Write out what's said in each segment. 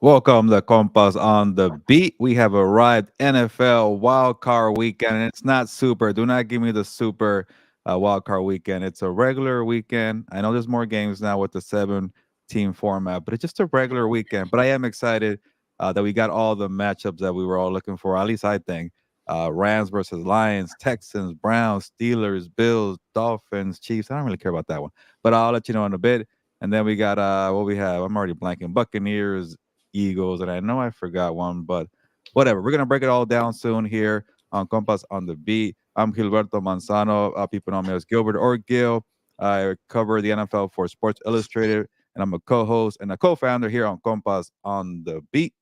Welcome to Compas on the beat. We have arrived NFL Wildcard weekend, and it's not super. Do not give me the super Wildcard weekend. It's a regular weekend. I know there's more games now with the seven-team format, but it's just a regular weekend. But I am excited that we got all the matchups that we were all looking for. At least I think. Rams versus Lions, Texans, Browns, Steelers, Bills, Dolphins, Chiefs. I don't really care about that one, but I'll let you know in a bit. And then we got what we have. I'm already blanking. Buccaneers, Eagles, and I know I forgot one, but whatever. We're gonna break it all down soon here on Compas on the Beat. I'm Gilberto Manzano. People know me as Gilbert or Gil. I cover the NFL for Sports Illustrated, and I'm a co-host and a co-founder here on Compas on the Beat.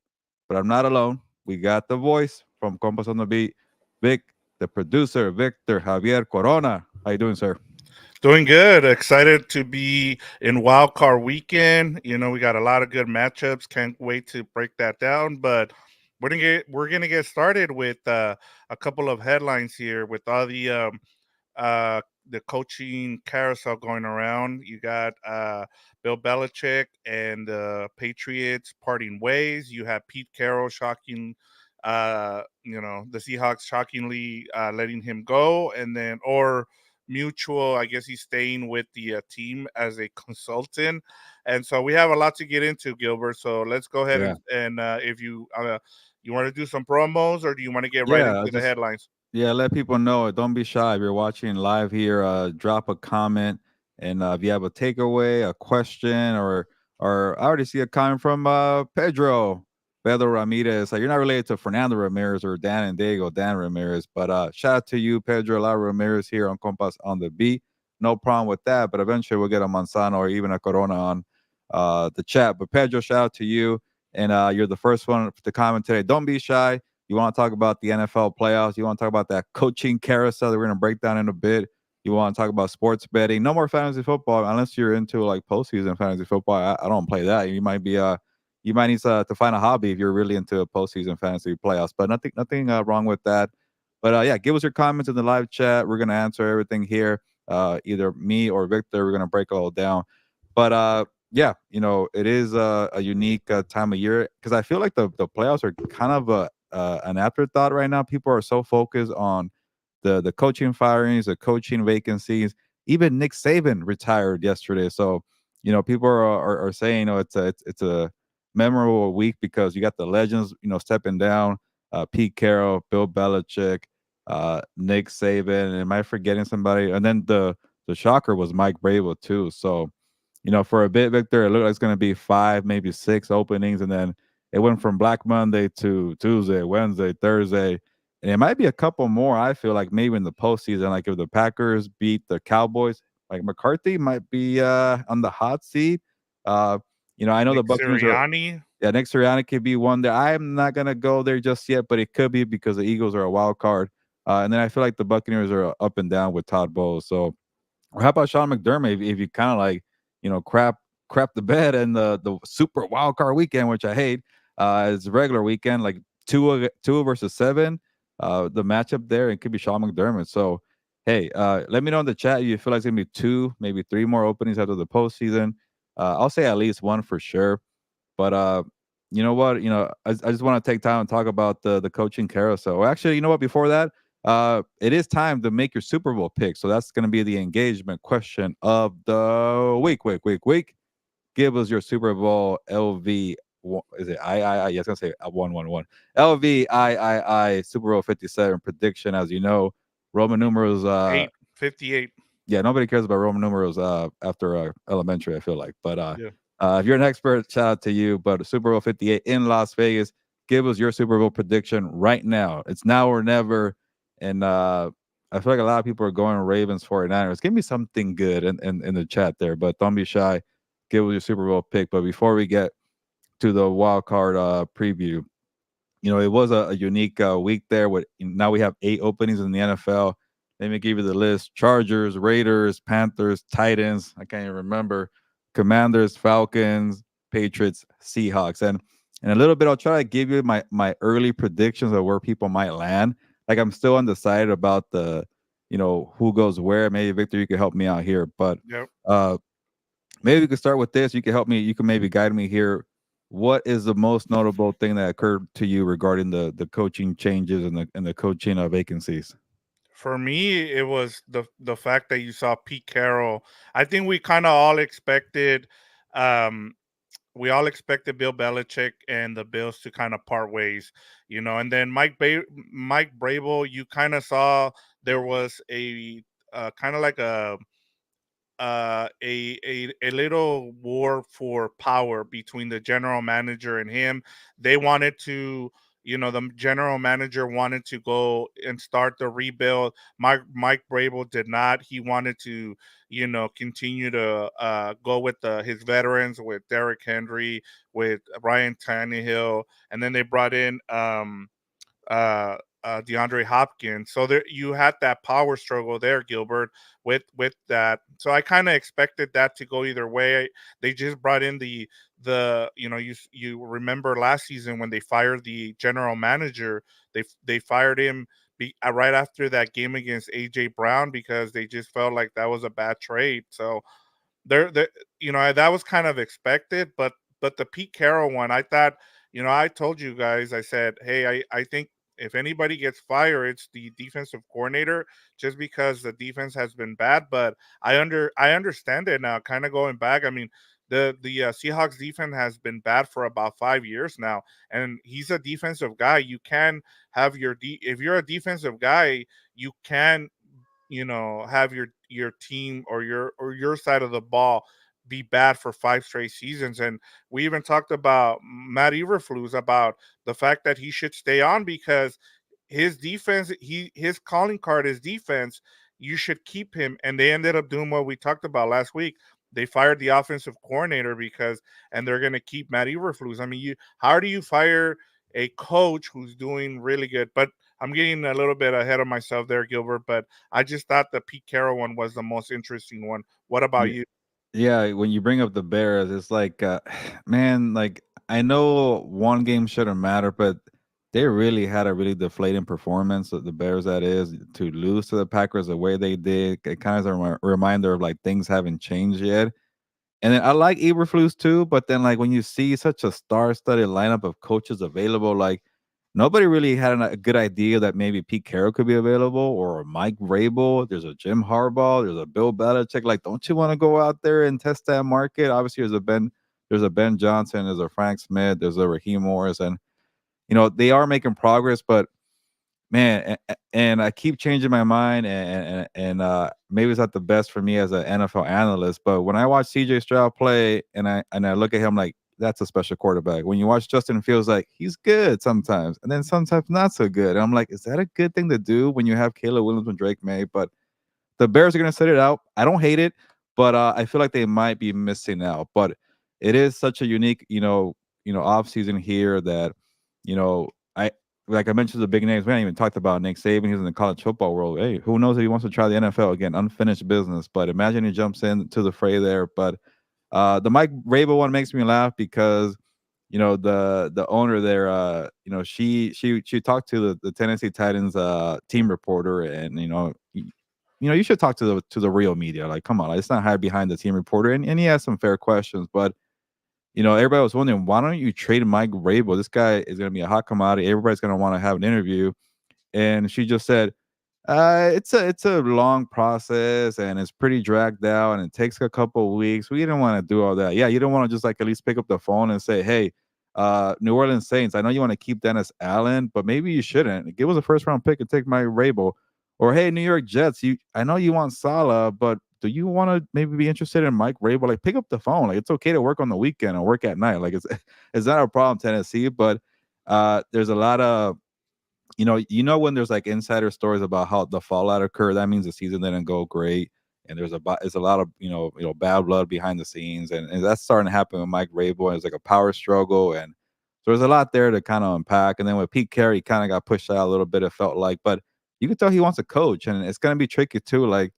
But I'm not alone. We got the voice from Compas on the Beat, Vic, the producer, Victor Javier Corona. How you doing, sir? Doing good. Excited to be in Wild Card weekend. We got a lot of good matchups. Can't wait to break that down. But we're gonna get started with a couple of headlines here with all the coaching carousel going around. You got Bill Belichick and the Patriots parting ways. You have Pete Carroll the Seahawks shockingly letting him go, and then or mutual. I guess he's staying with the team as a consultant, and so we have a lot to get into, Gilbert. So let's go ahead Yeah. and if you want to do some promos, or do you want to get right Yeah, into the just headlines? Yeah, let people know. Don't be shy. If you're watching live here, drop a comment. And if you have a takeaway, a question, or I already see a comment from Pedro Ramirez. You're not related to Fernando Ramirez or Dan and Diego, Dan Ramirez. But shout out to you, Pedro La Ramirez, here on Compas on the Beat. No problem with that. But eventually we'll get a Manzano or even a Corona on the chat. But Pedro, shout out to you. And you're the first one to comment today. Don't be shy. You want to talk about the NFL playoffs? You want to talk about that coaching carousel that we're going to break down in a bit? You want to talk about sports betting? No more fantasy football unless you're into like postseason fantasy football. I don't play that. You might need to find a hobby if you're really into postseason fantasy playoffs. But nothing wrong with that. But yeah, give us your comments in the live chat. We're gonna answer everything here. Either me or Victor. We're gonna break it all down. But yeah, it is a unique time of year because I feel like the playoffs are kind of an afterthought right now. People are so focused on the coaching firings, the coaching vacancies. Even Nick Saban retired yesterday, so people are saying it's a memorable week because you got the legends stepping down. Pete Carroll, Bill Belichick, Nick Saban, and am I forgetting somebody? And then the shocker was Mike Vrabel too. So for a bit, Victor, it looked like it's going to be five, maybe six openings, and then it went from Black Monday to Tuesday, Wednesday, Thursday, and it might be a couple more. I feel like maybe in the postseason, like if the Packers beat the Cowboys, like McCarthy might be on the hot seat. Uh, I know the Nick Buccaneers are. Sirianni. Yeah, Nick Sirianni could be one there. I'm not gonna go there just yet, but it could be because the Eagles are a wild card. And then I feel like the Buccaneers are up and down with Todd Bowles. So, or how about Sean McDermott? If you kind of like, crap the bed and the super wild card weekend, which I hate. It's a regular weekend, like two versus seven. The matchup there, it could be Sean McDermott. So, hey, let me know in the chat. You feel like it's gonna be two, maybe three more openings after the postseason. I'll say at least one for sure. But you know what? I just want to take time and talk about the coaching carousel. Well, actually, you know what? Before that, it is time to make your Super Bowl pick. So that's going to be the engagement question of the week. Week. Give us your Super Bowl LV. Is it I? Yeah, I was gonna say 111. LVII Super Bowl 57 prediction. As you know, Roman numerals. 58. Yeah, nobody cares about Roman numerals after elementary. I feel like, but Yeah. if you're an expert, shout out to you. But Super Bowl 58 in Las Vegas. Give us your Super Bowl prediction right now. It's now or never. And I feel like a lot of people are going Ravens 49ers. Give me something good in the chat there, but don't be shy. Give us your Super Bowl pick. But before we get to the wild card preview, it was a unique week there. With now we have 8 openings in the NFL. Let me give you the list: Chargers, Raiders, Panthers, Titans. I can't even remember. Commanders, Falcons, Patriots, Seahawks, and a little bit. I'll try to give you my early predictions of where people might land. Like I'm still undecided about who goes where. Maybe Victor, you could help me out here, but Yep. uh, maybe we could start with this. You can help me. You can maybe guide me here. what is the most notable thing that occurred to you regarding the coaching changes and the coaching vacancies? For me, it was the fact that you saw Pete Carroll. I think um, we all expected Bill Belichick and the Bills to kind of part ways, and then Mike Vrabel, you kind of saw there was a kind of like a little war for power between the general manager and him. They wanted to, the general manager wanted to go and start the rebuild. Mike Vrabel did not. He wanted to, continue to go with his veterans, with Derrick Henry, with Ryan Tannehill, and then they brought in uh, DeAndre Hopkins. So there you had that power struggle there, Gilbert, with that. So I kind of expected that to go either way. They just brought in the you remember last season when they fired the general manager, they fired him right after that game against AJ Brown because they just felt like that was a bad trade. So there that was kind of expected, but the Pete Carroll one, I thought, I told you guys, I said, hey, I think if anybody gets fired, it's the defensive coordinator, just because the defense has been bad. But I understand it now. Kind of going back, I mean, the Seahawks defense has been bad for about 5 years now, and he's a defensive guy. You can have if you're a defensive guy, you can have your team or your side of the ball be bad for 5 straight seasons. And we even talked about Matt Eberflus, about the fact that he should stay on because his defense, his calling card is defense. You should keep him. And they ended up doing what we talked about last week. They fired the offensive coordinator and they're going to keep Matt Eberflus. I mean, how do you fire a coach who's doing really good? But I'm getting a little bit ahead of myself there, Gilbert. But I just thought the Pete Carroll one was the most interesting one. What about you? Yeah, when you bring up the Bears, it's like, man, like I know one game shouldn't matter, but they really had a really deflating performance. The Bears, that is, to lose to the Packers the way they did. It kind of is a reminder of like things haven't changed yet. And then I like Eberflus too, but then like when you see such a star-studded lineup of coaches available, like nobody really had a good idea that maybe Pete Carroll could be available or Mike Vrabel. There's a Jim Harbaugh. There's a Bill Belichick. Like, don't you want to go out there and test that market? Obviously, there's a Ben Johnson. There's a Frank Smith. There's a Raheem Morris, and they are making progress, but man, and I keep changing my mind, and maybe it's not the best for me as an NFL analyst, but when I watch CJ Stroud play, and I look at him like that's a special quarterback. When you watch Justin Fields, like he's good sometimes, and then sometimes not so good. And I'm like, is that a good thing to do when you have Caleb Williams and Drake May? But the Bears are going to set it out. I don't hate it, but I feel like they might be missing out. But it is such a unique, off season here that, I like I mentioned the big names. We haven't even talked about Nick Saban. He's in the college football world. Hey, who knows if he wants to try the NFL again? Unfinished business. But imagine he jumps into the fray there. But the Mike Vrabel one makes me laugh because the owner there, she talked to the Tennessee Titans team reporter, and you should talk to the real media. Like, come on, like, it's not hide behind the team reporter, and he has some fair questions, but everybody was wondering, why don't you trade Mike Vrabel? This guy is going to be a hot commodity. Everybody's going to want to have an interview, and she just said, it's a long process and it's pretty dragged out and it takes a couple of weeks. We didn't want to do all that. Yeah, you don't want to just like at least pick up the phone and say, hey, New Orleans Saints, I know you want to keep Dennis Allen, but maybe you shouldn't. Give us a first round pick and take my Rabel. Or hey, New York Jets, I know you want Salah, but do you want to maybe be interested in Mike Rabel? Like, pick up the phone. Like, it's okay to work on the weekend or work at night. Like, it's not a problem, Tennessee, but there's a lot of when there's like insider stories about how the fallout occurred, that means the season didn't go great, and there's a lot of bad blood behind the scenes, and that's starting to happen with Mike Vrabel. And it's like a power struggle, and so there's a lot there to kind of unpack. And then with Pete Carey, kind of got pushed out a little bit. It felt like, but you can tell he wants to coach, and it's going to be tricky too. Like,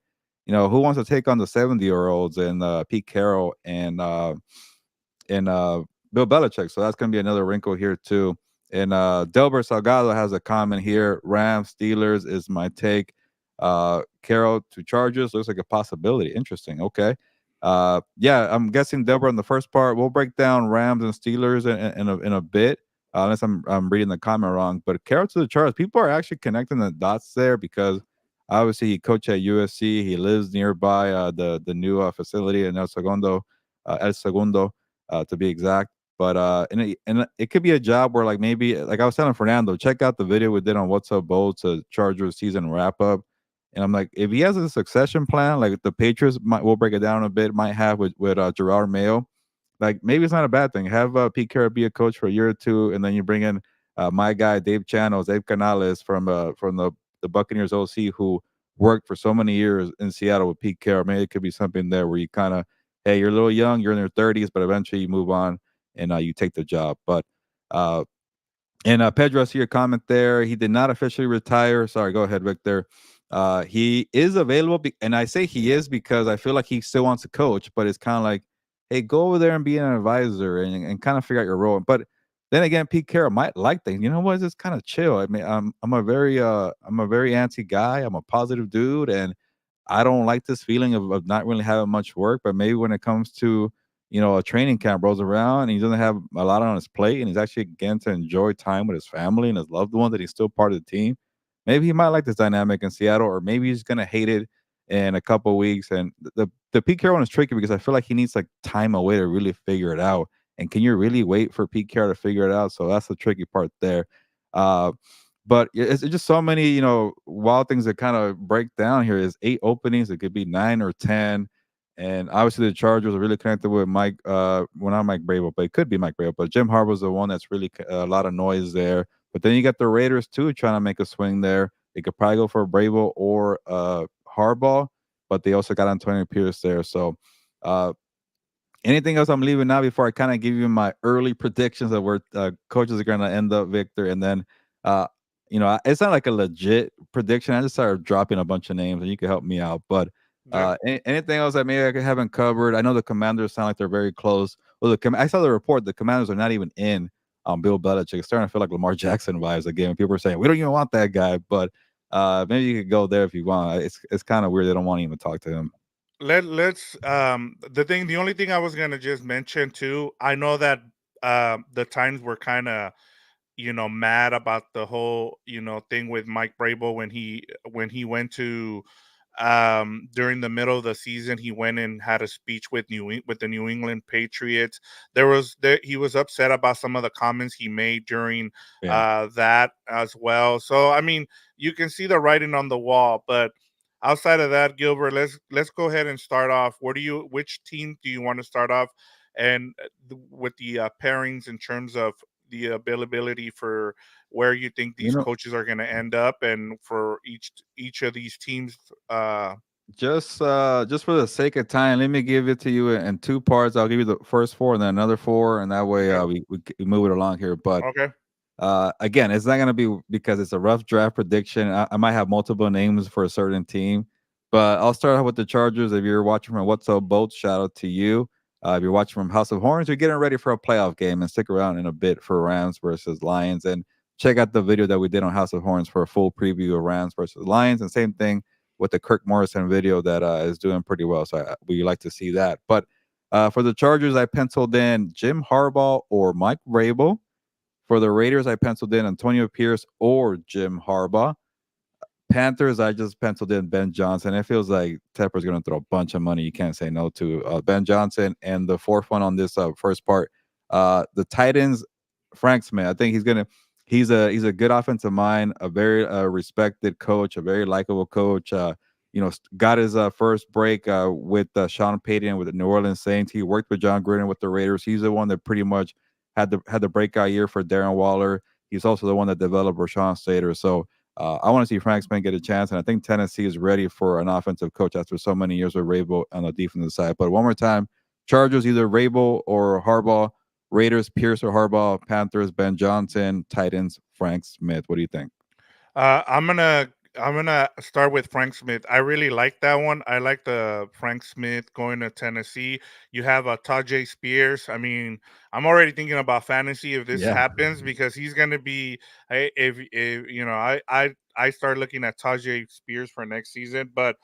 who wants to take on the 70-year-olds and Pete Carroll and Bill Belichick. So that's going to be another wrinkle here too. And Delbert Salgado has a comment here. Rams Steelers is my take. Carroll to Chargers looks like a possibility. Interesting. Okay. Yeah, I'm guessing Deborah in the first part. We'll break down Rams and Steelers in a bit, unless I'm reading the comment wrong. But Carroll to the Chargers, people are actually connecting the dots there because obviously he coached at USC. He lives nearby the new facility in El Segundo, to be exact. But and it could be a job where like maybe like I was telling Fernando, check out the video we did on What's Up Bo to Chargers season wrap up. And I'm like, if he has a succession plan, like the Patriots might, we'll break it down a bit, might have with Gerard Mayo, like maybe it's not a bad thing. Have Pete Carroll be a coach for a year or two, and then you bring in my guy Dave Canales from the Buccaneers OC, who worked for so many years in Seattle with Pete Carroll. Maybe it could be something there where you kind of, hey, you're a little young, you're in your 30s, but eventually you move on and you take the job. But uh, and Pedro, I see your comment there. He did not officially retire. Sorry, go ahead, Victor. He is available, and I say he is because I feel like he still wants to coach, but it's kind of like, hey, go over there and be an advisor and kind of figure out your role. But then again, Pete Carroll might like things. You know what? It's kind of chill. I mean, I'm a very anti guy. I'm a positive dude, and I don't like this feeling of not really having much work. But maybe when it comes to a training camp rolls around and he doesn't have a lot on his plate and he's actually getting to enjoy time with his family and his loved ones that he's still part of the team. Maybe he might like this dynamic in Seattle, or maybe he's gonna hate it in a couple of weeks. And the Pete Carroll one is tricky because I feel like he needs like time away to really figure it out. And can you really wait for Pete Carroll to figure it out? So that's the tricky part there. Uh, but it's just so many, wild things that kind of break down here. Is 8 openings. It could be 9 or 10, and obviously the Chargers are really connected with Mike. Well, not Mike Vrabel, but it could be Mike Vrabel. But Jim Harbaugh's the one that's really a lot of noise there. But then you got the Raiders too trying to make a swing there. They could probably go for Vrabel or Harbaugh, but they also got Antonio Pierce there. So uh, anything else I'm leaving now before I kind of give you my early predictions of where coaches are going to end up, Victor, and then uh, it's not like a legit prediction. I just started dropping a bunch of names, and you can help me out. But Yeah. anything else that maybe I haven't covered? I know the Commanders sound like they're very close. Well, I saw the report. The Commanders are not even in Bill Belichick. It's starting to feel like Lamar Jackson vibes again. People are saying we don't even want that guy, but maybe you could go there if you want. It's kind of weird. They don't want to even talk to him. Let's the only thing I was gonna just mention too, I know that the times were kind of mad about the whole thing with Mike Brable when he went to during the middle of the season. He went and had a speech with with the New England Patriots. He was upset about some of the comments he made during Yeah. that as well. So I mean, you can see the writing on the wall. But outside of that, Gilbert, let's go ahead and start off. Which team do you want to start off, and with the pairings in terms of the availability for where you think You these know, coaches are going to end up, and for each of these teams. just for the sake of time, let me give it to you in two parts. I'll give you the first four and then another four, and that way Okay. we move it along here. But Okay. again, it's not gonna be because it's a rough draft prediction. I might have multiple names for a certain team, but I'll start out with the Chargers. If you're watching from What's Up Boat, shout out to you. If you're watching from House of Horns, you're getting ready for a playoff game, and stick around in a bit for Rams versus Lions, and check out the video that we did on House of Horns for a full preview of Rams versus Lions, and same thing with the Kirk Morrison video that is doing pretty well. So we like to see that. But for the Chargers, I penciled in Jim Harbaugh or Mike Vrabel. For the Raiders, I penciled in Antonio Pierce or Jim Harbaugh. Panthers, I just penciled in Ben Johnson. It feels like Tepper's going to throw a bunch of money. You can't say no to Ben Johnson. And the fourth one on this first part, the Titans, Frank Smith. I think he's a good offensive mind, a very respected coach, a very likable coach. Got his first break with Sean Payton with the New Orleans Saints. He worked with John Gruden with the Raiders. He's the one that pretty much had the breakout year for Darren Waller. He's also the one that developed Rashawn Slater. So I want to see Frank Smith get a chance, and I think Tennessee is ready for an offensive coach after so many years with Vrabel on the defensive side. But one more time, Chargers either Vrabel or Harbaugh, Raiders Pierce or Harbaugh, Panthers Ben Johnson, Titans Frank Smith. What do you think? Uh, I'm gonna I'm gonna start with Frank Smith. I really like that one. I like the Frank Smith going to Tennessee. You have a Tajay Spears. I mean, I'm already thinking about fantasy if this Yeah. happens, because he's gonna be. If I start looking at Tajay Spears for next season. But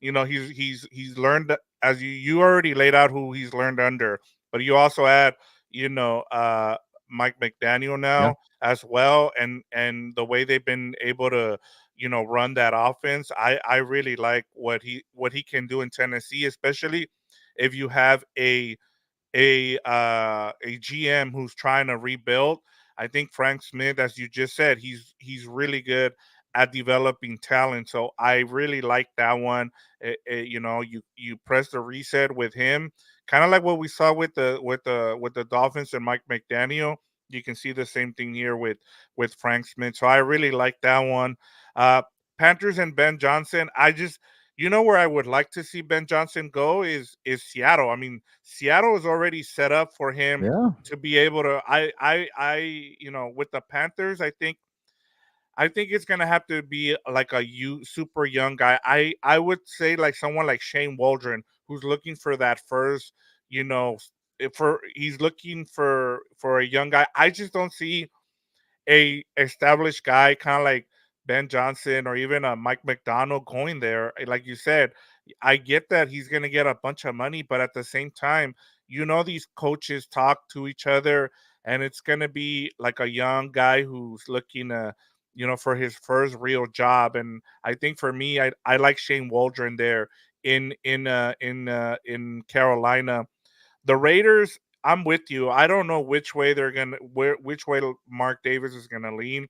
he's learned, as you already laid out who he's learned under, but you also add, you know, Mike McDaniel Yeah. now as well, and the way they've been able to, run that offense. I really like what he can do in Tennessee, especially if you have a GM who's trying to rebuild. I think Frank Smith, as you just said, he's really good at developing talent. So I really like that one. You press the reset with him, kind of like what we saw with the Dolphins and Mike McDaniel. You can see the same thing here with Frank Smith. So I really like that one. Uh, Panthers and Ben Johnson. Where I would like to see Ben Johnson go is Seattle. I mean, Seattle is already set up for him Yeah. to be able to. With the Panthers, I think it's gonna have to be like super young guy. I would say like someone like Shane Waldron, who's looking for that first. You know, for he's looking for a young guy. I just don't see a established guy, kind of like Ben Johnson or even a Mike McDonald going there. Like you said, I get that he's going to get a bunch of money, but at the same time, these coaches talk to each other, and it's going to be like a young guy who's looking for his first real job. And I think for me, I like Shane Waldron there in Carolina. The Raiders, I'm with you. I don't know which way which way Mark Davis is gonna lean.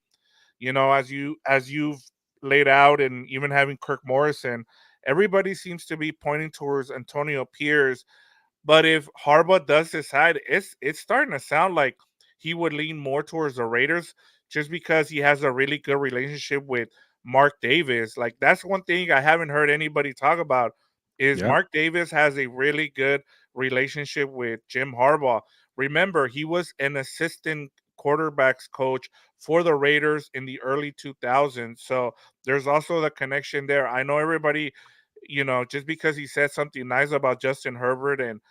As you've laid out, and even having Kirk Morrison, everybody seems to be pointing towards Antonio Pierce. But if Harbaugh does decide, it's starting to sound like he would lean more towards the Raiders, just because he has a really good relationship with Mark Davis. Like, that's one thing I haven't heard anybody talk about, is Yeah. Mark Davis has a really good relationship with Jim Harbaugh. Remember, he was an assistant quarterbacks coach for the Raiders in the early 2000s. So there's also the connection there. I know everybody, just because he said something nice about Justin Herbert, and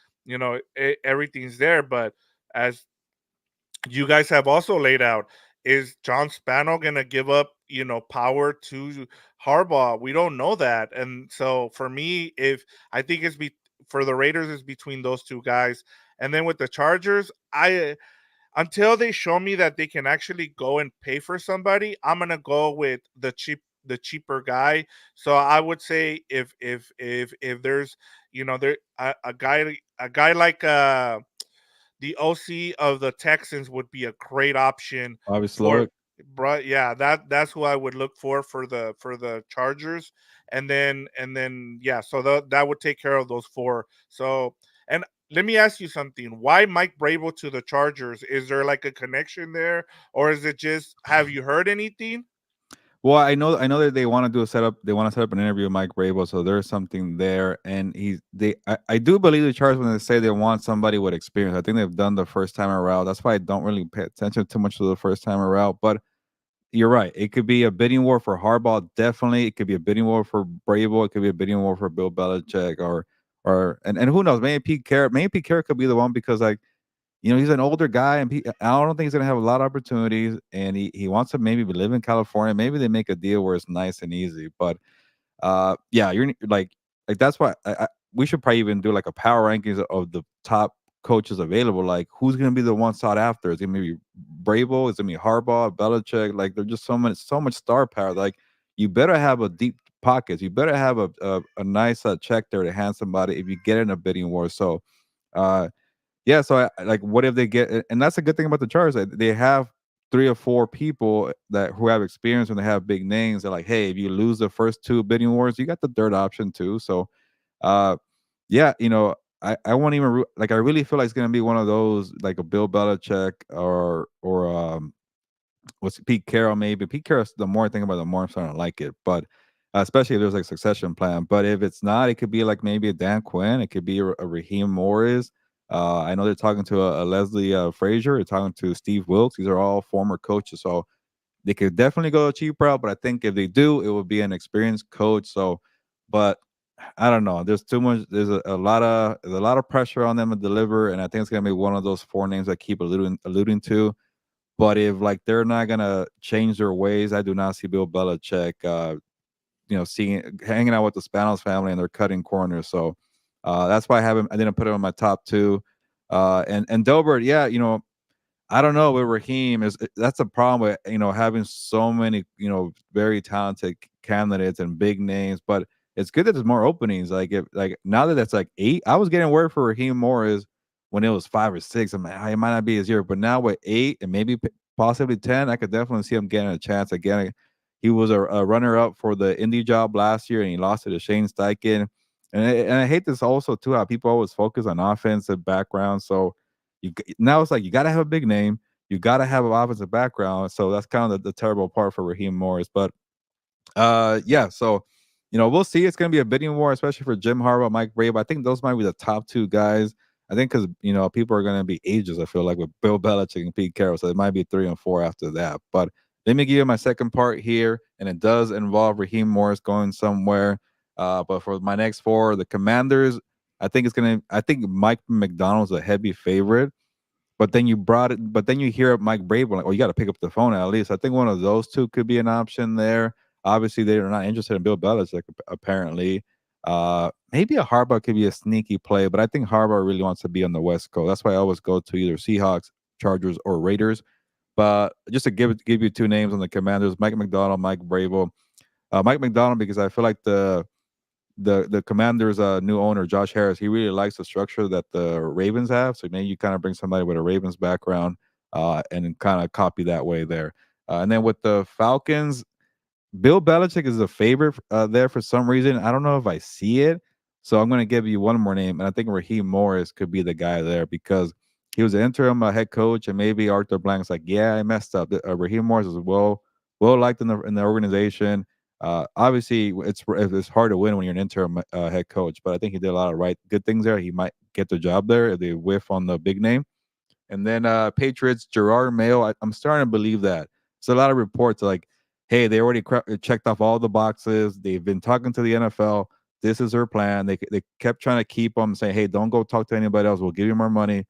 everything's there. But as you guys have also laid out, is John Spano going to give up, power to Harbaugh? We don't know that. And so for me, if I think for the Raiders, is between those two guys. And then with the Chargers, until they show me that they can actually go and pay for somebody, I'm gonna go with the cheaper guy. So I would say, if there's, there a guy like the OC of the Texans would be a great option Bobby for. Slowick. But yeah, that's who I would look for the Chargers. And then yeah, so that would take care of those four. So, and let me ask you something. Why Mike Brable to the Chargers? Is there like a connection there, or is it just, have you heard anything? Well, I know that they want to do a setup. They want to set up an interview with Mike Vrabel, so there's something there. And I do believe the Chargers when they say they want somebody with experience. I think they've done the first time around. That's why I don't really pay attention too much to the first time around. But you're right. It could be a bidding war for Harbaugh. Definitely, it could be a bidding war for Vrabel. It could be a bidding war for Bill Belichick, and who knows? Maybe Pete Carroll. Maybe Pete Carroll could be the one because like he's an older guy, and I don't think he's gonna have a lot of opportunities, and he wants to maybe live in California. Maybe they make a deal where it's nice and easy. But yeah, you're like that's why we should probably even do like a power rankings of the top coaches available. Like who's gonna be the one sought after? Is it gonna be Brable? Is it gonna be Harbaugh, Belichick? Like there's just so much star power. Like you better have a deep pockets. You better have a nice check there to hand somebody if you get in a bidding war. So. Uh, yeah, so like, what if they get? And that's a good thing about the Chargers. They have 3 or 4 people that who have experience and they have big names. They're like, hey, if you lose the first 2 bidding wars, you got the third option too. So, uh, yeah, I won't even like. I really feel like it's gonna be one of those like a Bill Belichick or what's Pete Carroll maybe. Pete Carroll, the more I think about it, the more I'm starting to like it. But especially if there's like succession plan. But if it's not, it could be like maybe a Dan Quinn. It could be a Raheem Morris. I know they're talking to a Leslie Frazier. They're talking to Steve Wilkes. These are all former coaches, so they could definitely go a cheap route. But I think if they do, it would be an experienced coach. So, but I don't know. There's too much. There's a lot of pressure on them to deliver, and I think it's gonna be one of those 4 names I keep alluding to. But if like they're not gonna change their ways, I do not see Bill Belichick, seeing hanging out with the Spanos family and they're cutting corners. So that's why I didn't put him in my top two. And Delbert, yeah, I don't know with Raheem that's a problem with having so many very talented candidates and big names, but it's good that there's more openings. Like if like now that that's like eight, I was getting word for Raheem Morris when it was five or six. I'm like, it might not be his year, but now with eight and maybe possibly 10, I could definitely see him getting a chance again. He was a runner up for the indie job last year, and he lost it to Shane Steichen. And I hate this also too how people always focus on offensive background. So now it's like you got to have a big name, you got to have an offensive background. So that's kind of the terrible part for Raheem Morris. But yeah, so we'll see. It's gonna be a bidding war, especially for Jim Harbaugh, Mike Vrabel. I think those might be the top two guys. I think because people are gonna be ages. I feel like with Bill Belichick and Pete Carroll, so it might be 3 and 4 after that. But let me give you my second part here, and it does involve Raheem Morris going somewhere. But for my next four, the Commanders, I think Mike McDonald's a heavy favorite. But then you hear Mike Vrabel like, oh, you got to pick up the phone at least. I think one of those two could be an option there. Obviously, they are not interested in Bill Belichick, apparently. Maybe a Harbaugh could be a sneaky play, but I think Harbaugh really wants to be on the West Coast. That's why I always go to either Seahawks, Chargers, or Raiders. But just to give you two names on the Commanders, Mike McDonald, Mike Vrabel. Mike McDonald, because I feel like the Commanders' new owner, Josh Harris, he really likes the structure that the Ravens have. So maybe you kind of bring somebody with a Ravens background and kind of copy that way there. And then with the Falcons, Bill Belichick is a favorite there for some reason. I don't know if I see it. So I'm going to give you one more name, and I think Raheem Morris could be the guy there because he was an interim head coach, and maybe Arthur Blank's like, yeah, I messed up. Raheem Morris is well liked in the organization. Obviously, it's hard to win when you're an interim head coach, but I think he did a lot of good things there. He might get the job there if they whiff on the big name. And then Patriots, Gerard Mayo. I'm starting to believe that. It's a lot of reports like, hey, they already checked off all the boxes. They've been talking to the NFL. This is their plan. They kept trying to keep them saying, hey, don't go talk to anybody else. We'll give you more money.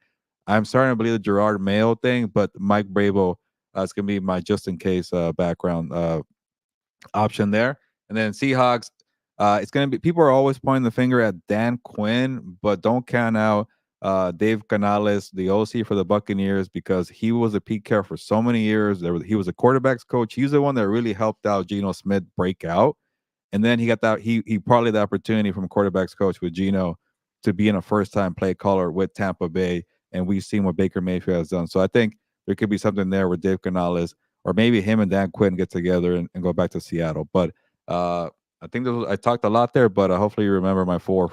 I'm starting to believe the Gerard Mayo thing, but Mike Bravo is going to be my just in case background option there. And then Seahawks, it's going to be people are always pointing the finger at Dan Quinn, but don't count out Dave Canales, the OC for the Buccaneers, because he was a Pete Carroll for so many years. He was a quarterbacks coach. He's the one that really helped out Geno Smith break out. And then he got that he probably the opportunity from quarterbacks coach with Geno to be in a first time play caller with Tampa Bay. And we've seen what Baker Mayfield has done. So I think there could be something there with Dave Canales, or maybe him and Dan Quinn get together and go back to Seattle. But I think I talked a lot there, but hopefully you remember my four,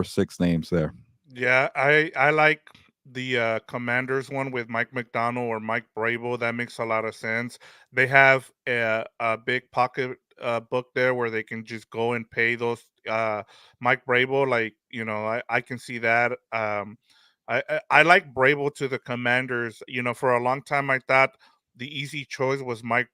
6 names there. Yeah, I like the Commanders one with Mike McDonald or Mike Brable. That makes a lot of sense. They have a big pocket book there where they can just go and pay those Mike Brable. Like I can see that. I like Brable to the Commanders. For a long time I thought the easy choice was Mike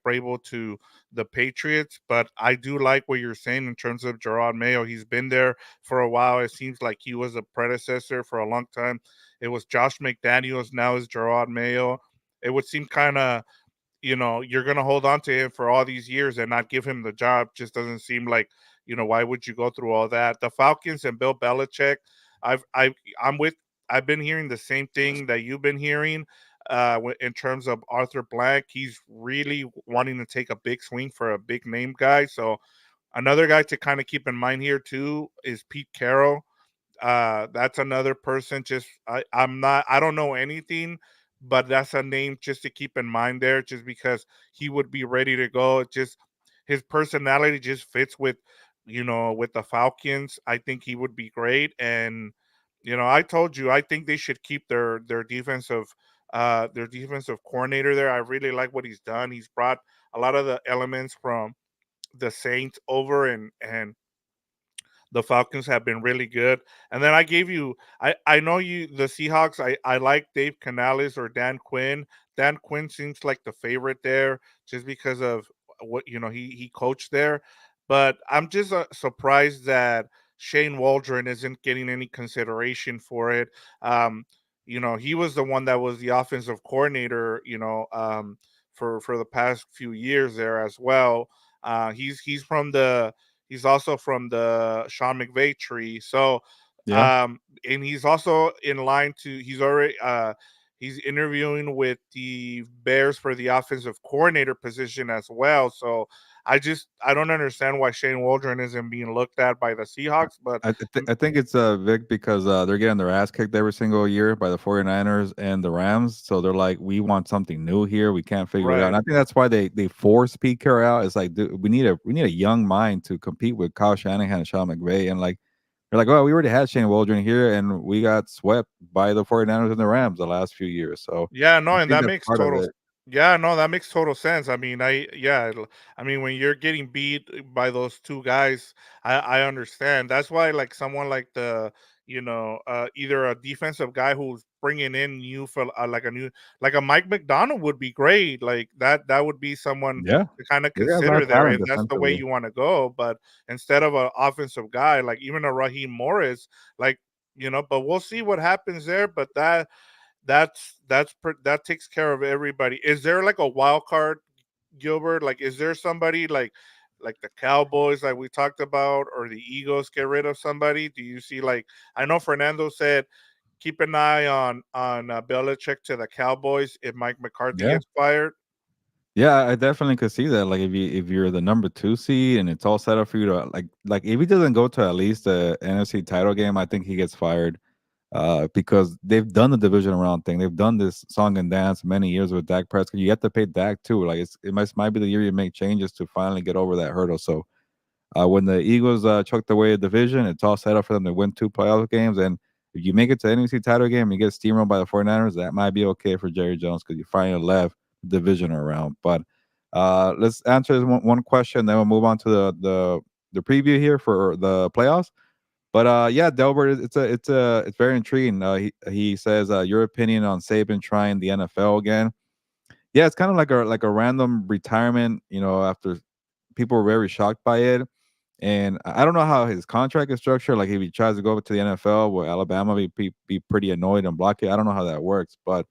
Brable to the Patriots, but I do like what you're saying in terms of Gerard Mayo. He's been there for a while. It seems like he was a predecessor for a long time. It was Josh McDaniels, now is Gerard Mayo. It would seem kind of, you're going to hold on to him for all these years and not give him the job. Just doesn't seem like, why would you go through all that? The Falcons and Bill Belichick, I've, I, I'm with, I've been hearing the same thing that you've been hearing in terms of Arthur Blank. He's really wanting to take a big swing for a big name guy. So another guy to kind of keep in mind here too is Pete Carroll. That's another person. I don't know anything, but that's a name just to keep in mind there, just because he would be ready to go. Just his personality just fits with the Falcons. I think he would be great. And I told you, I think they should keep their defensive coordinator there. I really like what he's done. He's brought a lot of the elements from the Saints over, and the Falcons have been really good. And then I gave you, I know you, the Seahawks. I like Dave Canales or Dan Quinn. Dan Quinn seems like the favorite there, just because of what he coached there. But I'm just surprised that Shane Waldron isn't getting any consideration for it. Um, he was the one that was the offensive coordinator. For the past few years there as well. He's from the he's also from the Sean McVay tree. So Yeah. and he's also in line to he's already he's interviewing with the Bears for the offensive coordinator position as well. So I don't understand why Shane Waldron isn't being looked at by the Seahawks, but I think it's Vic because they're getting their ass kicked every single year by the 49ers and the Rams. So they're like, we want something new here. We can't figure it out. And right. I think that's why they force Pete Carroll out. It's like, dude, we need a young mind to compete with Kyle Shanahan and Sean McVay. And like they're like, well, we already had Shane Waldron here and we got swept by the 49ers and the Rams the last few years. So Yeah, no, I and think that that's makes part of total it. yeah, no, that makes total sense. I mean, I mean, when you're getting beat by those two guys, I understand. That's why, like someone like either a defensive guy who's bringing in new for like a new like a Mike McDonald would be great. Like that would be someone Yeah. to kind of They got a lot consider of there talent if that's the way defensively. you want to go. But instead of an offensive guy, like even a Raheem Morris, like but we'll see what happens there. But that takes care of everybody. Is there like a wild card, Gilbert? Like, is there somebody like the Cowboys like we talked about, or the Eagles get rid of somebody? Do you see like I know Fernando said keep an eye on Belichick to the Cowboys if Mike McCarthy Yeah. gets fired? Yeah, I definitely could see that. Like if you're the number 2 seed and it's all set up for you to like if he doesn't go to at least the NFC title game, I think he gets fired. Because they've done the division round thing. They've done this song and dance many years with Dak Prescott. You have to pay Dak too. Like it might be the year you make changes to finally get over that hurdle. So when the Eagles chucked away a division, it's all set up for them to win 2 playoff games. And if you make it to NFC title game and you get steamrolled by the 49ers, that might be okay for Jerry Jones because you finally left the division around. But let's answer this one question, then we'll move on to the preview here for the playoffs. But yeah, Delbert, it's very intriguing. He says your opinion on Saban trying the NFL again. Yeah, it's kind of like a random retirement. After people were very shocked by it, and I don't know how his contract is structured. Like if he tries to go over to the NFL, will Alabama be pretty annoyed and block it? I don't know how that works, but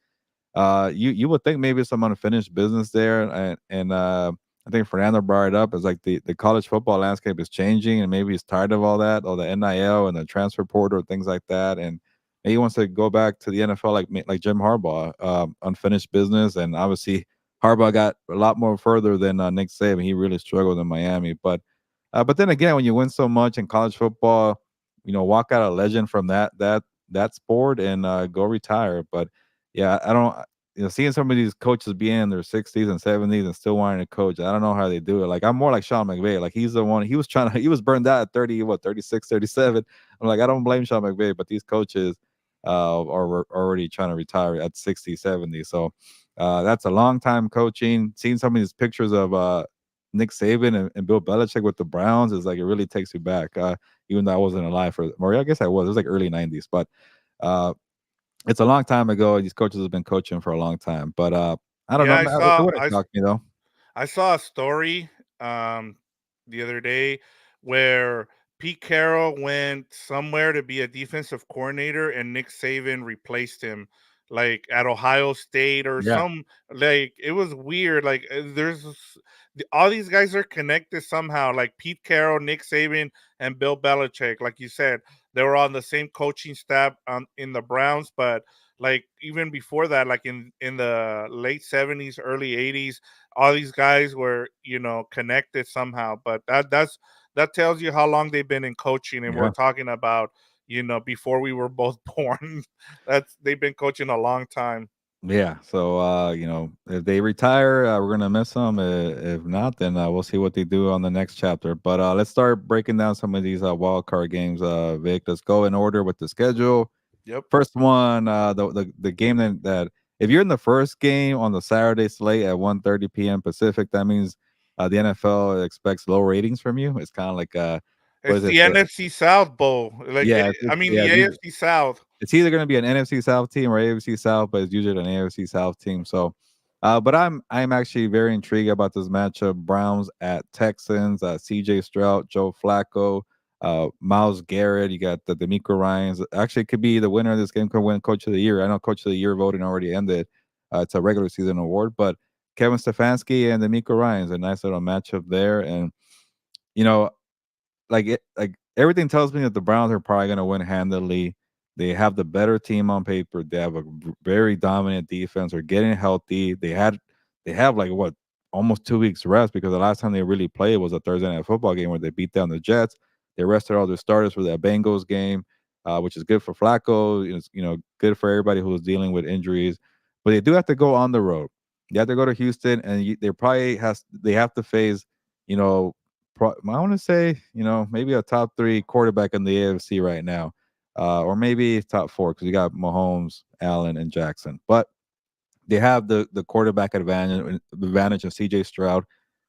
you would think maybe some unfinished business there, and I think Fernando brought it up. It's like the college football landscape is changing, and maybe he's tired of all that, all the NIL and the transfer portal, things like that, and maybe he wants to go back to the NFL like Jim Harbaugh, unfinished business, and obviously Harbaugh got a lot more further than Nick Saban. He really struggled in Miami, but then again, when you win so much in college football, walk out a legend from that sport and go retire. But yeah, I don't. Seeing some of these coaches be in their 60s and 70s and still wanting to coach, I don't know how they do it. Like I'm more like Sean McVay. Like he's the one. He was burned out at 30, 36, 37. I'm like I don't blame Sean McVay, but these coaches are already trying to retire at 60, 70. So that's a long time coaching. Seeing some of these pictures of Nick Saban and Bill Belichick with the Browns is like it really takes you back. Even though I wasn't alive or I guess I was. It was like early 90s, but uh, it's a long time ago. These coaches have been coaching for a long time, but I don't Yeah, know. It wouldn't shock me though. I saw a story the other day where Pete Carroll went somewhere to be a defensive coordinator and Nick Saban replaced him like at Ohio State or Yeah, some like it was weird like all these guys are connected somehow like Pete Carroll, Nick Saban and Bill Belichick like you said they were on the same coaching staff in the Browns but like even before that like in the late 70s early 80s all these guys were connected somehow but that tells you how long they've been in coaching and we're yeah. talking about before we were both born. That's they've been coaching a long time. Yeah, so if they retire, we're gonna miss them. If not, then we'll see what they do on the next chapter. But let's start breaking down some of these wild card games. Vic, let's go in order with the schedule. Yep. First one, the game that if you're in the first game on the Saturday slate at 1:30 p.m. Pacific, that means the NFL expects low ratings from you. It's kind of like what It's is it? the NFC South Bowl. Like Yeah, I mean yeah. the AFC South. It's either going to be an NFC South team or AFC South, but it's usually an AFC South team. So, but I'm actually very intrigued about this matchup: Browns at Texans. C.J. Stroud, Joe Flacco, Miles Garrett. You got the D'Amico Ryans. Actually, it could be the winner of this game could win Coach of the Year. I know Coach of the Year voting already ended. It's a regular season award, but Kevin Stefanski and D'Amico Ryans, a nice little matchup there. And you know, like everything tells me that the Browns are probably going to win handily. They have the better team on paper. They have a very dominant defense. They're getting healthy. They have like what almost 2 weeks rest because the last time they really played was a Thursday night football game where they beat down the Jets. They rested all their starters for that Bengals game, which is good for Flacco. It's good for everybody who is dealing with injuries. But they do have to go on the road. They have to go to Houston, and they have to face you know I want to say, maybe a top three quarterback in the AFC right now, or maybe top four because you got Mahomes, Allen, and Jackson. But they have the quarterback advantage of CJ Stroud.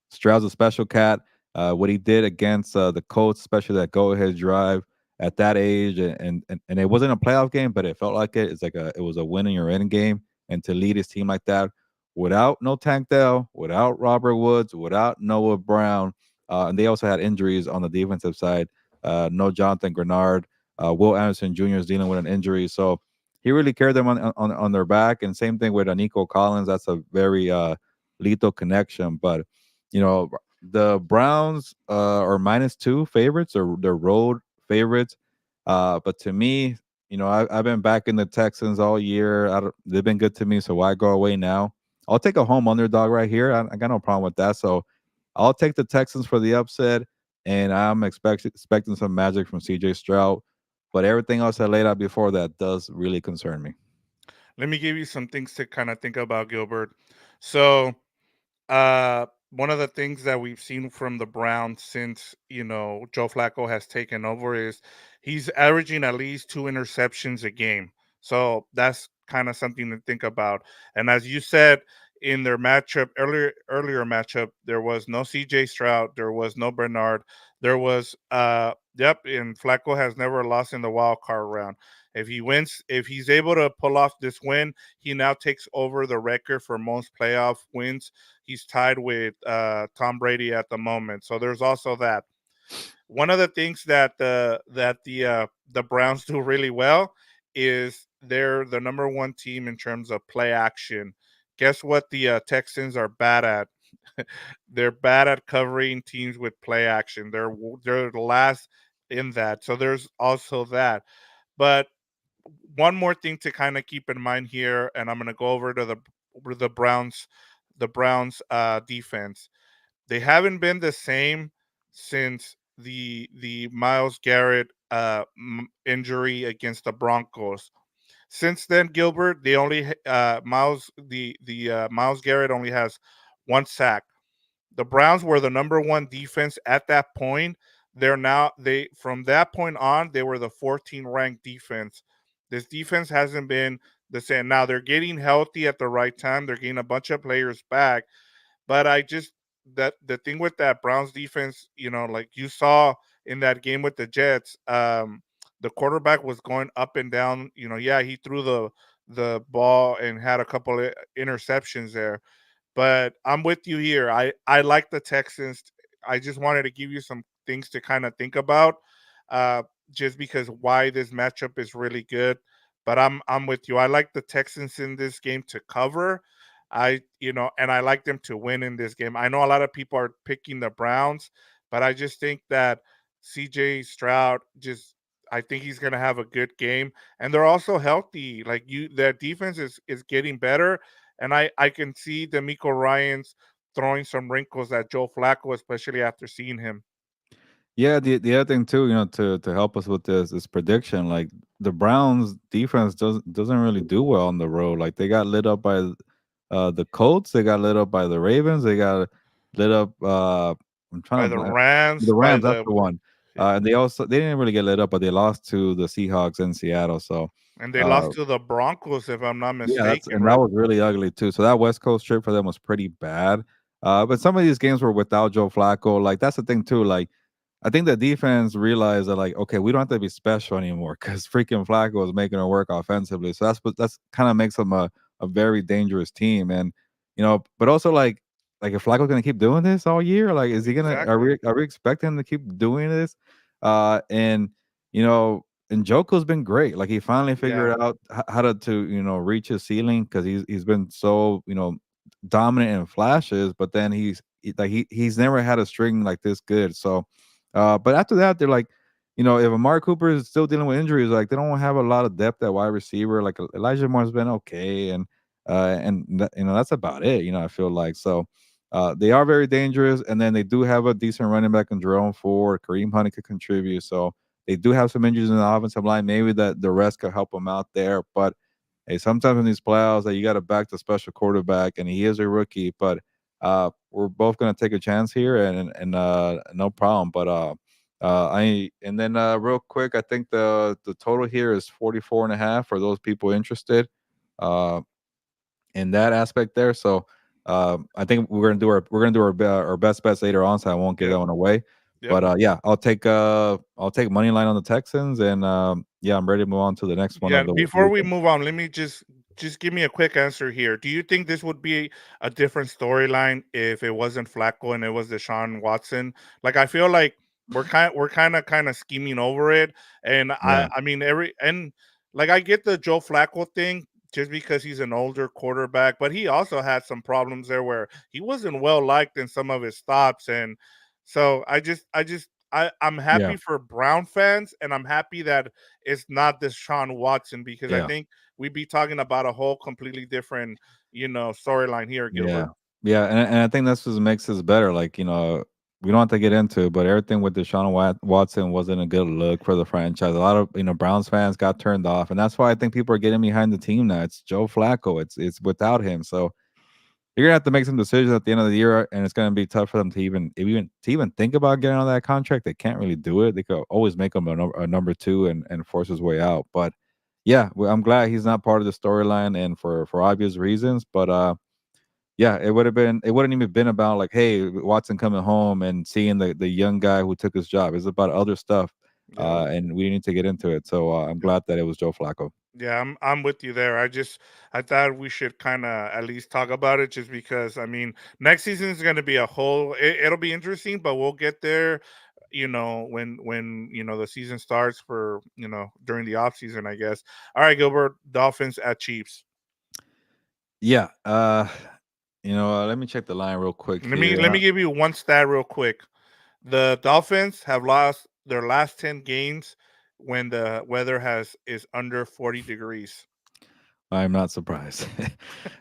Stroud's a special cat. What he did against the Colts, especially that go ahead drive at that age, and it wasn't a playoff game, but it felt like it. It was a win in your end game, and to lead his team like that without no Tank Dell, without Robert Woods, without Noah Brown, and they also had injuries on the defensive side. No Jonathan Grenard, Will Anderson Jr. is dealing with an injury, so he really carried them on their back. And same thing with Nico Collins. That's a very lethal connection. But you know, the Browns are -2 favorites or they're road favorites. But to me, I've been backing the Texans all year. They've been good to me, so why go away now? I'll take a home underdog right here. I got no problem with that. So I'll take the Texans for the upset, and I'm expecting some magic from CJ Stroud. But everything else I laid out before that does really concern me. Let me give you some things to kind of think about, Gilbert. So, one of the things that we've seen from the Browns since Joe Flacco has taken over is he's averaging at least 2 interceptions a game. So that's kind of something to think about. And as you said in their matchup earlier matchup, there was no CJ Stroud, there was no Bernard, there was and Flacco has never lost in the wild card round. If he's able to pull off this win, he now takes over the record for most playoff wins. He's tied with Tom Brady at the moment. So there's also that. One of the things that the Browns do really well is they're the number one team in terms of play action. Guess what the Texans are bad at? They're bad at covering teams with play action. They're the last in that. So there's also that. But one more thing to kind of keep in mind here, and I'm going to go over to the Browns defense. They haven't been the same since the Miles Garrett injury against the Broncos. Since then, Gilbert, they only Miles Garrett only has 1 sack. The Browns were the number one defense at that point. They from that point on they were the 14th ranked defense. This defense hasn't been the same. Now they're getting healthy at the right time. They're getting a bunch of players back, but I just that the thing with that Browns defense, like you saw in that game with the Jets, the quarterback was going up and down. Yeah, he threw the ball and had a couple of interceptions there, but I'm with you here. I like the Texans. I just wanted to give you some things to kind of think about, uh, just because why this matchup is really good. But I'm with you. I like the Texans in this game to cover. And I like them to win in this game. I know a lot of people are picking the Browns, but I just think that CJ Stroud I think he's gonna have a good game, and they're also healthy. Like their defense is getting better, and I can see D'Amico Ryans throwing some wrinkles at Joe Flacco, especially after seeing him. Yeah, the other thing too, to help us with this prediction, like the Browns defense doesn't really do well on the road. Like they got lit up by the Colts, they got lit up by the Ravens, they got lit up. I'm trying By to the blank. Rams, The by Rams, that's the the one. yeah, And they didn't really get lit up, but they lost to the Seahawks in Seattle. So and they uh, lost to the Broncos, if I'm not yeah, mistaken, that right? was really ugly too. So that West Coast trip for them was pretty bad. But some of these games were without Joe Flacco. Like that's the thing too. Like I think the defense realized that like, okay, we don't have to be special anymore because freaking Flacco is making it work offensively. So that's kind of makes them a very dangerous team. And but also like if Flacco's gonna keep doing this all year, like is he gonna Exactly. are we expecting him to keep doing this? And you know, and Joko's been great. Like he finally Yeah. figured out how to reach his ceiling because he's been so dominant in flashes, but then he's never had a string like this good. So, but after that, they're like, if Amari Cooper is still dealing with injuries, like they don't have a lot of depth at wide receiver. Like Elijah Moore's been okay, and that's about it. I feel like so. They are very dangerous, and then they do have a decent running back in Jerome Ford. Kareem Hunt could contribute, so they do have some injuries in the offensive line. Maybe that the rest could help them out there, but hey, sometimes in these playoffs that you got to back the special quarterback, and he is a rookie. But we're both gonna take a chance here, and no problem. But I and then real quick, I think the total here is 44.5 for those people interested uh, in that aspect there. So I think we're gonna do our best bets later on, so I won't give Yep. that one away. Yep. But yeah, I'll take money line on the Texans, and yeah, I'm ready to move on to the next one Yeah, of the before we weekend. move on, let me just give me a quick answer here. Do you think this would be a different storyline if it wasn't Flacco and it was Deshaun Watson? Like I feel like we're kind of scheming over it, and I Yeah, I mean every and like I get the Joe Flacco thing just because he's an older quarterback, but he also had some problems there where he wasn't well liked in some of his stops, and so I'm yeah, happy for Brown fans, and I'm happy that it's not this Sean Watson because I yeah. think we'd be talking about a whole completely different, storyline here, Yeah. Gilbert. Yeah, and I think that's what makes this better. Like, we don't have to get into it, but everything with Deshaun Watson wasn't a good look for the franchise. A lot of, Browns fans got turned off, and that's why I think people are getting behind the team now. It's Joe Flacco. It's without him. So you're gonna have to make some decisions at the end of the year, and it's gonna be tough for them to even think about getting on that contract. They can't really do it. They could always make him a number two and force his way out. But yeah, I'm glad he's not part of the storyline, and for obvious reasons. But yeah, it wouldn't even been about like, hey, Watson coming home and seeing the young guy who took his job. It's about other stuff, Yeah. and we need to get into it. So I'm glad that it was Joe Flacco. Yeah, I'm with you there. I thought we should kind of at least talk about it just because I mean next season is going to be it'll be interesting, but we'll get there. When the season starts for during the off season, I guess. All right, Gilbert, Dolphins at Chiefs. Yeah, let me check the line real quick Let here. me give you one stat real quick. The Dolphins have lost their last 10 games when the weather has is under 40 degrees. I'm not surprised.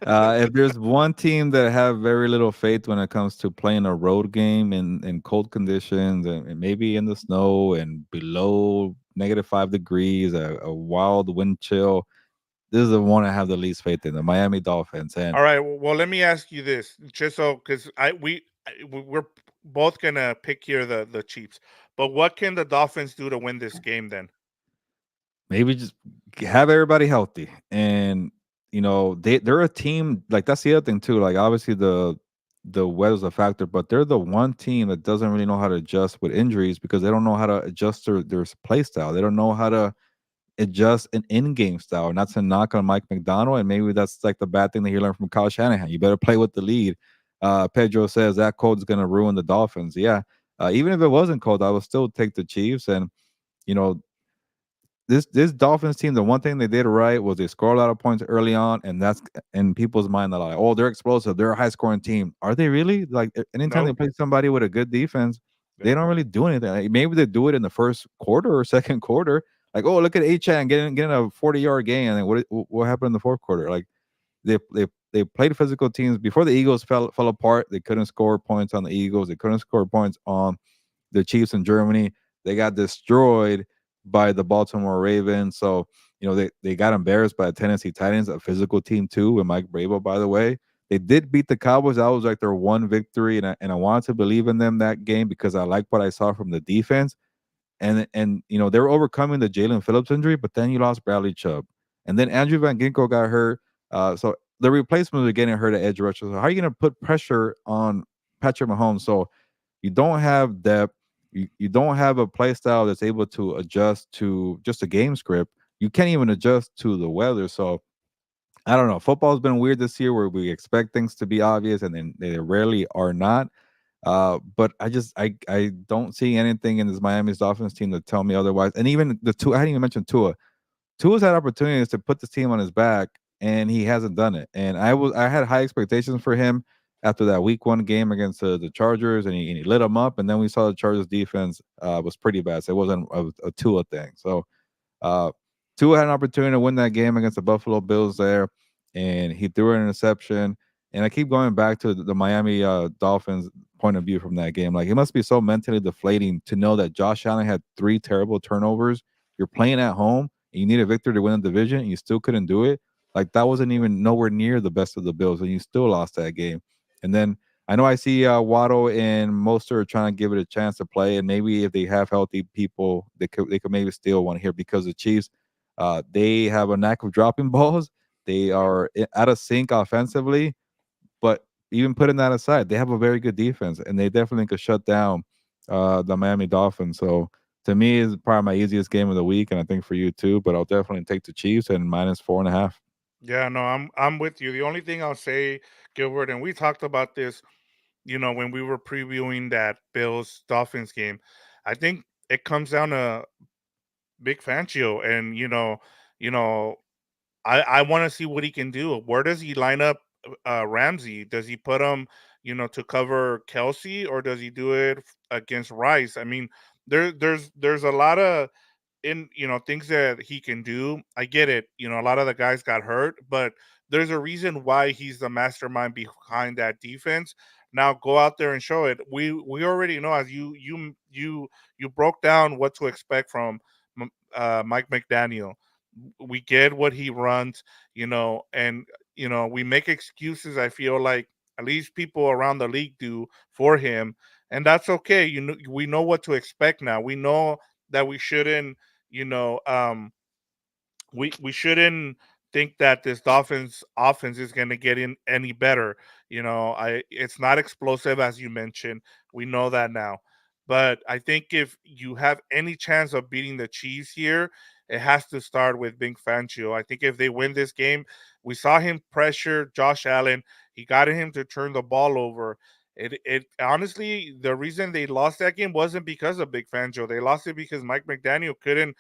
If there's one team that have very little faith when it comes to playing a road game in cold conditions and maybe in the snow and below -5 degrees, a wild wind chill, this is the one I have the least faith in, the Miami Dolphins. And All right. Well, let me ask you this, just so because we're both gonna pick here the Chiefs, but what can the Dolphins do to win this game then? maybe just have everybody healthy. And they're a team, like that's the other thing too. Like obviously the weather's a factor, but they're the one team that doesn't really know how to adjust with injuries because they don't know how to adjust their play style. They don't know how to adjust an in-game style. And that's a knock on Mike McDonald. And maybe that's like the bad thing that he learned from Kyle Shanahan. You better play with the lead. Pedro says that cold is going to ruin the Dolphins. Yeah. Even if it wasn't cold, I would still take the Chiefs. And you know, this Dolphins team, the one thing they did right was they score a lot of points early on, and that's in people's mind. They're like, oh, they're explosive. They're a high scoring team. Are they really? Like anytime they Nope. play somebody with a good defense, they Yeah. don't really do anything. Like, maybe they do it in the first quarter or second quarter. Like, oh, look at A-Chan getting a 40-yard gain. And then what happened in the fourth quarter? Like they played physical teams before the Eagles fell apart. They couldn't score points on the Eagles. They couldn't score points on the Chiefs in Germany. They got destroyed by the Baltimore Ravens. So, they got embarrassed by the Tennessee Titans, a physical team too, with Mike Vrabel, by the way. They did beat the Cowboys. That was like their one victory, and I wanted to believe in them that game because I like what I saw from the defense. And they were overcoming the Jalen Phillips injury, but then you lost Bradley Chubb, and then Andrew Van Ginkel got hurt. So the replacements are getting hurt at edge rusher. So how are you going to put pressure on Patrick Mahomes? So you don't have depth. You don't have a play style that's able to adjust to just a game script. You can't even adjust to the weather. So I don't know. Football's been weird this year where we expect things to be obvious and then they rarely are not. But I don't see anything in this Miami's Dolphins team to tell me otherwise. And even the two, I hadn't even mentioned Tua. Tua's had opportunities to put this team on his back and he hasn't done it. And I had high expectations for him after that week one game against the Chargers, and he lit them up. And then we saw the Chargers defense was pretty bad. So it wasn't a Tua thing. So uh, Tua had an opportunity to win that game against the Buffalo Bills there, and he threw an interception. And I keep going back to the Miami Dolphins point of view from that game. Like, it must be so mentally deflating to know that Josh Allen had three terrible turnovers. You're playing at home, and you need a victory to win the division, and you still couldn't do it. Like, that wasn't even nowhere near the best of the Bills, and you still lost that game. And then I know I see Waddle and Mostert trying to give it a chance to play, and maybe if they have healthy people, they could maybe steal one here because the Chiefs, they have a knack of dropping balls. They are out of sync offensively, but even putting that aside, they have a very good defense, and they definitely could shut down the Miami Dolphins. So to me, is probably my easiest game of the week, and I think for you too. But I'll definitely take the Chiefs and -4.5. Yeah, no, I'm with you. The only thing I'll say, Gilbert, and we talked about this, when we were previewing that Bills Dolphins game, I think it comes down to Big Fangio, and you know, I want to see what he can do. Where does he line up Ramsey? Does he put him, to cover Kelsey, or does he do it against Rice? I mean, there's a lot of things that he can do. I get it. A lot of the guys got hurt, but there's a reason why he's the mastermind behind that defense. Now go out there and show it. We already know, as you broke down what to expect from Mike McDaniel. We get what he runs, and we make excuses. I feel like at least people around the league do for him, and that's okay. We know what to expect now. We know that we shouldn't, you know, we shouldn't think that this Dolphins offense is going to get in any better. It's not explosive, as you mentioned. We know that now. But I think if you have any chance of beating the Chiefs here, it has to start with Big Fangio. I think if they win this game, we saw him pressure Josh Allen. He got him to turn the ball over. It honestly, the reason they lost that game wasn't because of Big Fangio. They lost it because Mike McDaniel couldn't,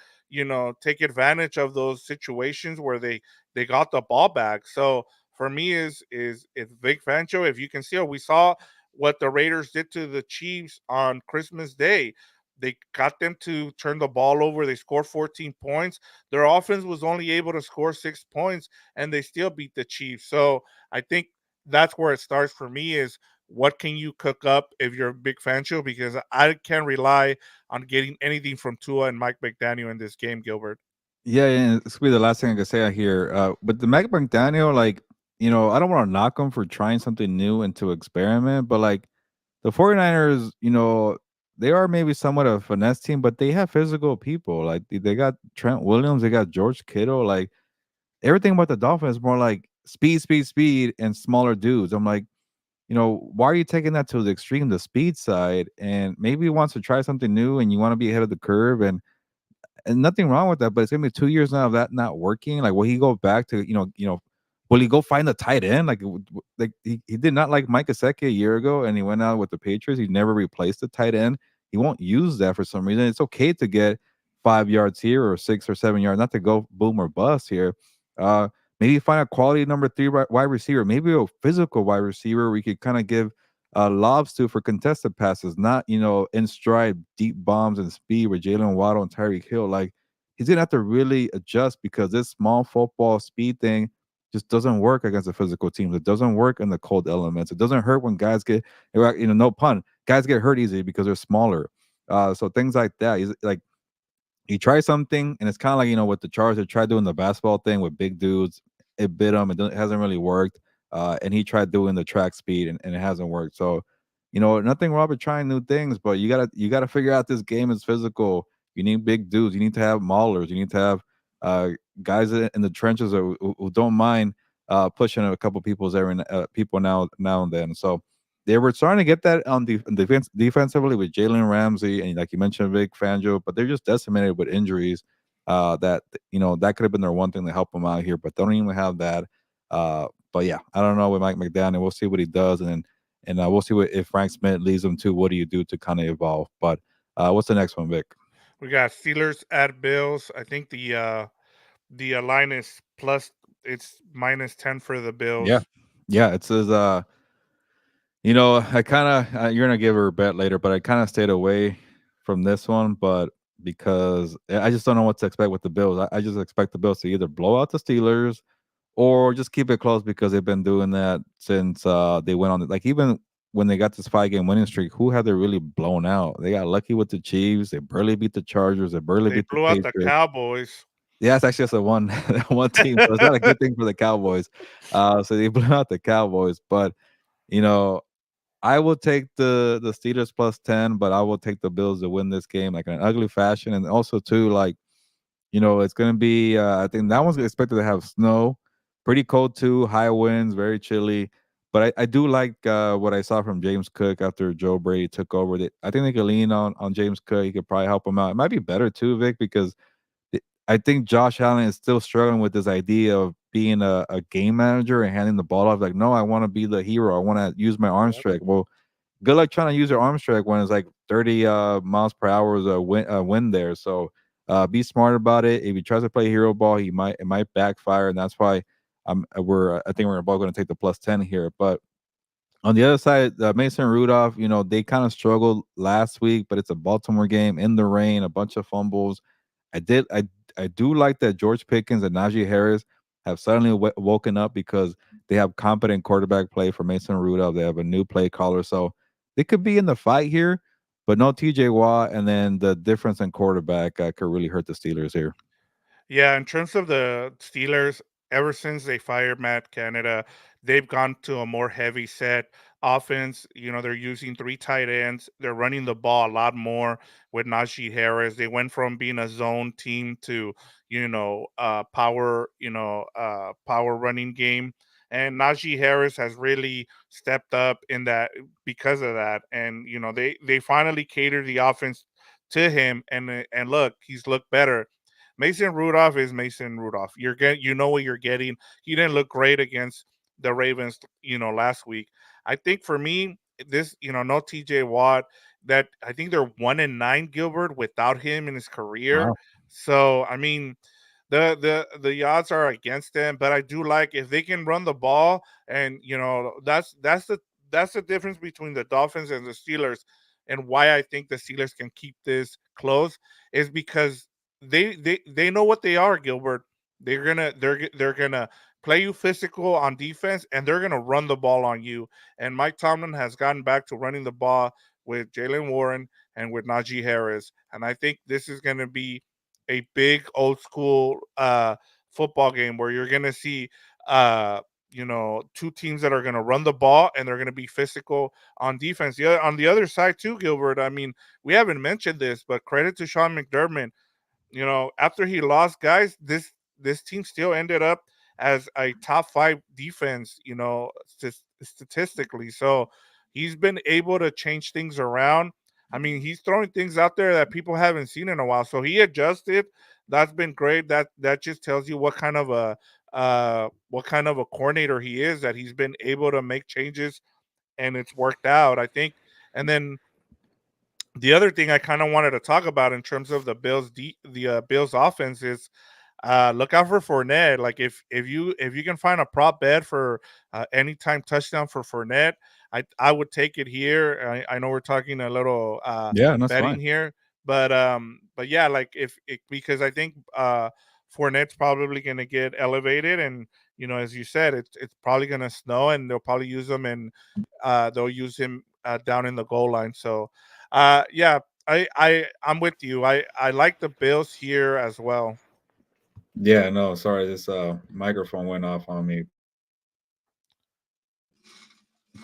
take advantage of those situations where they got the ball back. So for me, is it's Big Fangio. If you can see, we saw what the Raiders did to the Chiefs on Christmas Day. They got them to turn the ball over. They scored 14 points. Their offense was only able to score 6 points, and they still beat the Chiefs. So I think that's where it starts for me, is what can you cook up if you're a Big Fangio, because I can't rely on getting anything from Tua and Mike McDaniel in this game, Gilbert. Yeah, yeah, this will be the last thing I can say out here. But the Mike McDaniel, like, I don't want to knock him for trying something new and to experiment, but like the 49ers, they are maybe somewhat of a finesse team, but they have physical people. Like they got Trent Williams, they got George Kittle. Like, everything about the Dolphins is more like speed, speed, speed, and smaller dudes. I'm like, why are you taking that to the extreme, the speed side? And maybe he wants to try something new, and you want to be ahead of the curve, and nothing wrong with that, but it's gonna be 2 years now of that not working. Like, will he go back to, will he go find the tight end? Like, like he did not like Mike Gesicki a year ago, and he went out with the Patriots. He never replaced the tight end. He won't use that for some reason. It's okay to get 5 yards here or 6 or 7 yards, not to go boom or bust here. Uh, Maybe find a quality number three wide receiver, maybe a physical wide receiver we could kind of give lobs to for contested passes, not in stride deep bombs and speed with Jalen Waddle and Tyreek Hill. Like, he's gonna have to really adjust because this small football speed thing just doesn't work against the physical teams. It doesn't work in the cold elements. It doesn't hurt when guys get, no pun, guys get hurt easy because they're smaller. So things like that. He's like, he tried something, and it's kind of like, with the Chargers, they tried doing the basketball thing with big dudes. It bit him. It hasn't really worked. And he tried doing the track speed, and it hasn't worked. So, nothing wrong with trying new things, but you gotta figure out this game is physical. You need big dudes. You need to have maulers. You need to have uh, guys in the trenches who don't mind pushing a couple people's people now and then. So they were starting to get that on defensively with Jalen Ramsey and, like you mentioned, Vic Fangio, but they're just decimated with injuries. That that could have been their one thing to help them out here, but they don't even have that. But yeah, I don't know with Mike McDaniel. We'll see what he does, and we'll see what if Frank Smith leads them to. What do you do to kind of evolve? But what's the next one, Vic? We got Steelers at Bills. I think the line is plus it's -10 for the Yeah. Bills. Yeah, it says, I kinda you're gonna give her a bet later, but I kinda stayed away from this one, but because I just don't know what to expect with the Bills. I just expect the Bills to either blow out the Steelers or just keep it close because they've been doing that since, they went on like, even when they got this five-game winning streak, who have they really blown out? They got lucky with the Chiefs, they barely beat the Chargers, they barely They beat the blew out the Patriots. Cowboys. Yeah, it's actually just a one one team, so it's not a good thing for the Cowboys. So they blew out the Cowboys, but, you know, I will take the Steelers plus 10, but I will take the Bills to win this game, like, in an ugly fashion, and also too, like, it's gonna be, I think that one's expected to have snow, pretty cold too, high winds, very chilly. But I do like what I saw from James Cook after Joe Brady took over. I think they could lean on James Cook. He could probably help him out. It might be better too, Vic, because I think Josh Allen is still struggling with this idea of being a game manager and handing the ball off. Like, no, I want to be the hero. I want to use my arm Yep. strength. Well, good luck trying to use your arm strength when it's like 30 miles per hour is a wind there. So be smart about it. If he tries to play hero ball, it might backfire, and that's why I think we're both going to take the plus 10 here. But on the other side, Mason Rudolph, they kind of struggled last week, but it's a Baltimore game in the rain, a bunch of fumbles. I did I do like that George Pickens and Najee Harris have suddenly woken up because they have competent quarterback play for Mason Rudolph. They have a new play caller, so they could be in the fight here, but no TJ Watt, and then the difference in quarterback could really hurt the Steelers here. Yeah, in terms of the Steelers, ever since they fired Matt Canada, they've gone to a more heavy set offense. They're using three tight ends. They're running the ball a lot more with Najee Harris. They went from being a zone team to, power running game. And Najee Harris has really stepped up in that because of that. And they finally catered the offense to him. And look, he's looked better. Mason Rudolph is Mason Rudolph. You know what you're getting. He didn't look great against the Ravens, last week. I think for me, this, no TJ Watt, that I think they're 1-9, Gilbert, without him in his career. Wow. So I mean, the odds are against them, but I do like if they can run the ball, and that's the difference between the Dolphins and the Steelers, and why I think the Steelers can keep this close is because they know what they are, Gilbert. They're gonna play you physical on defense, and they're gonna run the ball on you. And Mike Tomlin has gotten back to running the ball with Jalen Warren and with Najee Harris, and I think this is gonna be a big old school football game where you're gonna see two teams that are gonna run the ball and they're gonna be physical on defense. On the other side too, Gilbert. I mean, we haven't mentioned this, but credit to Sean McDermott. After he lost guys, this team still ended up as a top five defense, statistically. So he's been able to change things around. I mean, he's throwing things out there that people haven't seen in a while. So he adjusted. That's been great. That just tells you what kind of a coordinator he is, that he's been able to make changes and it's worked out, I think. And then the other thing I kind of wanted to talk about in terms of the Bills offense is look out for Fournette. Like if you can find a prop bet for anytime touchdown for Fournette, I would take it here. I know we're talking a little Yeah, and that's betting fine. here, but yeah, like because I think Fournette's probably going to get elevated, and as you said, it's probably going to snow, and they'll probably use them, and they'll use him down in the goal line. So yeah, I'm with you. I like the Bills here as well. Yeah, no, sorry, this microphone went off on me.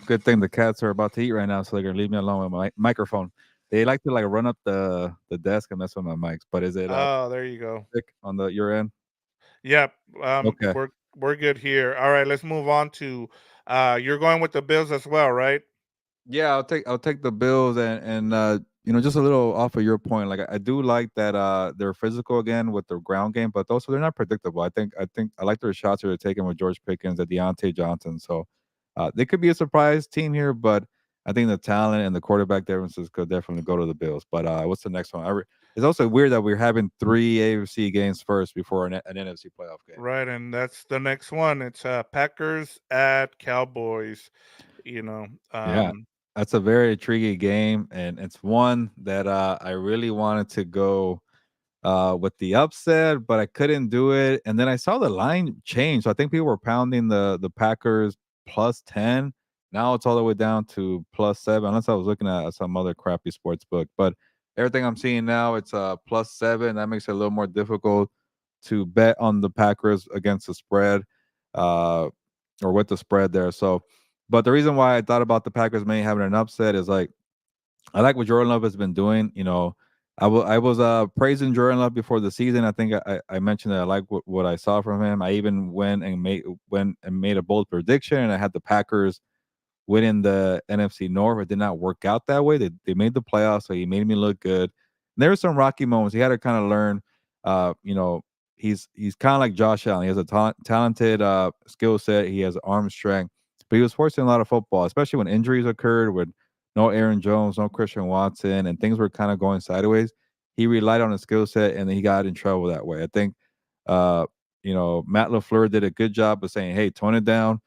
Good thing the cats are about to eat right now, so they're gonna leave me alone with my microphone. They like to like run up the desk and mess with my mics. But is it Oh, there you go. thick on the your end? Yep. Okay. We're good here. All right, let's move on to you're going with the Bills as well, right? Yeah, I'll take the Bills and just a little off of your point. Like I do like that they're physical again with the ground game, but also they're not predictable. I think I like their shots that they're taking with George Pickens and Deontay Johnson. So they could be a surprise team here, but I think the talent and the quarterback differences could definitely go to the Bills. But what's the next one? it's also weird that we're having three AFC games first before an NFC playoff game. Right, and that's the next one. It's Packers at Cowboys. You know, Yeah, that's a very intriguing game, and it's one that I really wanted to go with the upset, but I couldn't do it. And then I saw the line change. So I think people were pounding the Packers +10. Now it's all the way down to +7, unless I was looking at some other crappy sports book. But everything I'm seeing now, it's +7. That makes it a little more difficult to bet on the Packers against the spread, uh, or with the spread there. So, but the reason why I thought about the Packers maybe having an upset is like I like what Jordan Love has been doing. You know, I was praising Jordan Love before the season. I think I mentioned that I like what I saw from him. I even went and made a bold prediction, and I had the Packers winning the NFC North. It did not work out that way. They made the playoffs, so he made me look good. And there were some rocky moments. He had to kind of learn. You know, he's kind of like Josh Allen. He has a talented skill set. He has arm strength, but he was forcing a lot of football, especially when injuries occurred with no Aaron Jones, no Christian Watson, and things were kind of going sideways. He relied on his skill set, and he got in trouble that way. I think, uh, Matt LaFleur did a good job of saying, "Hey, tone it down.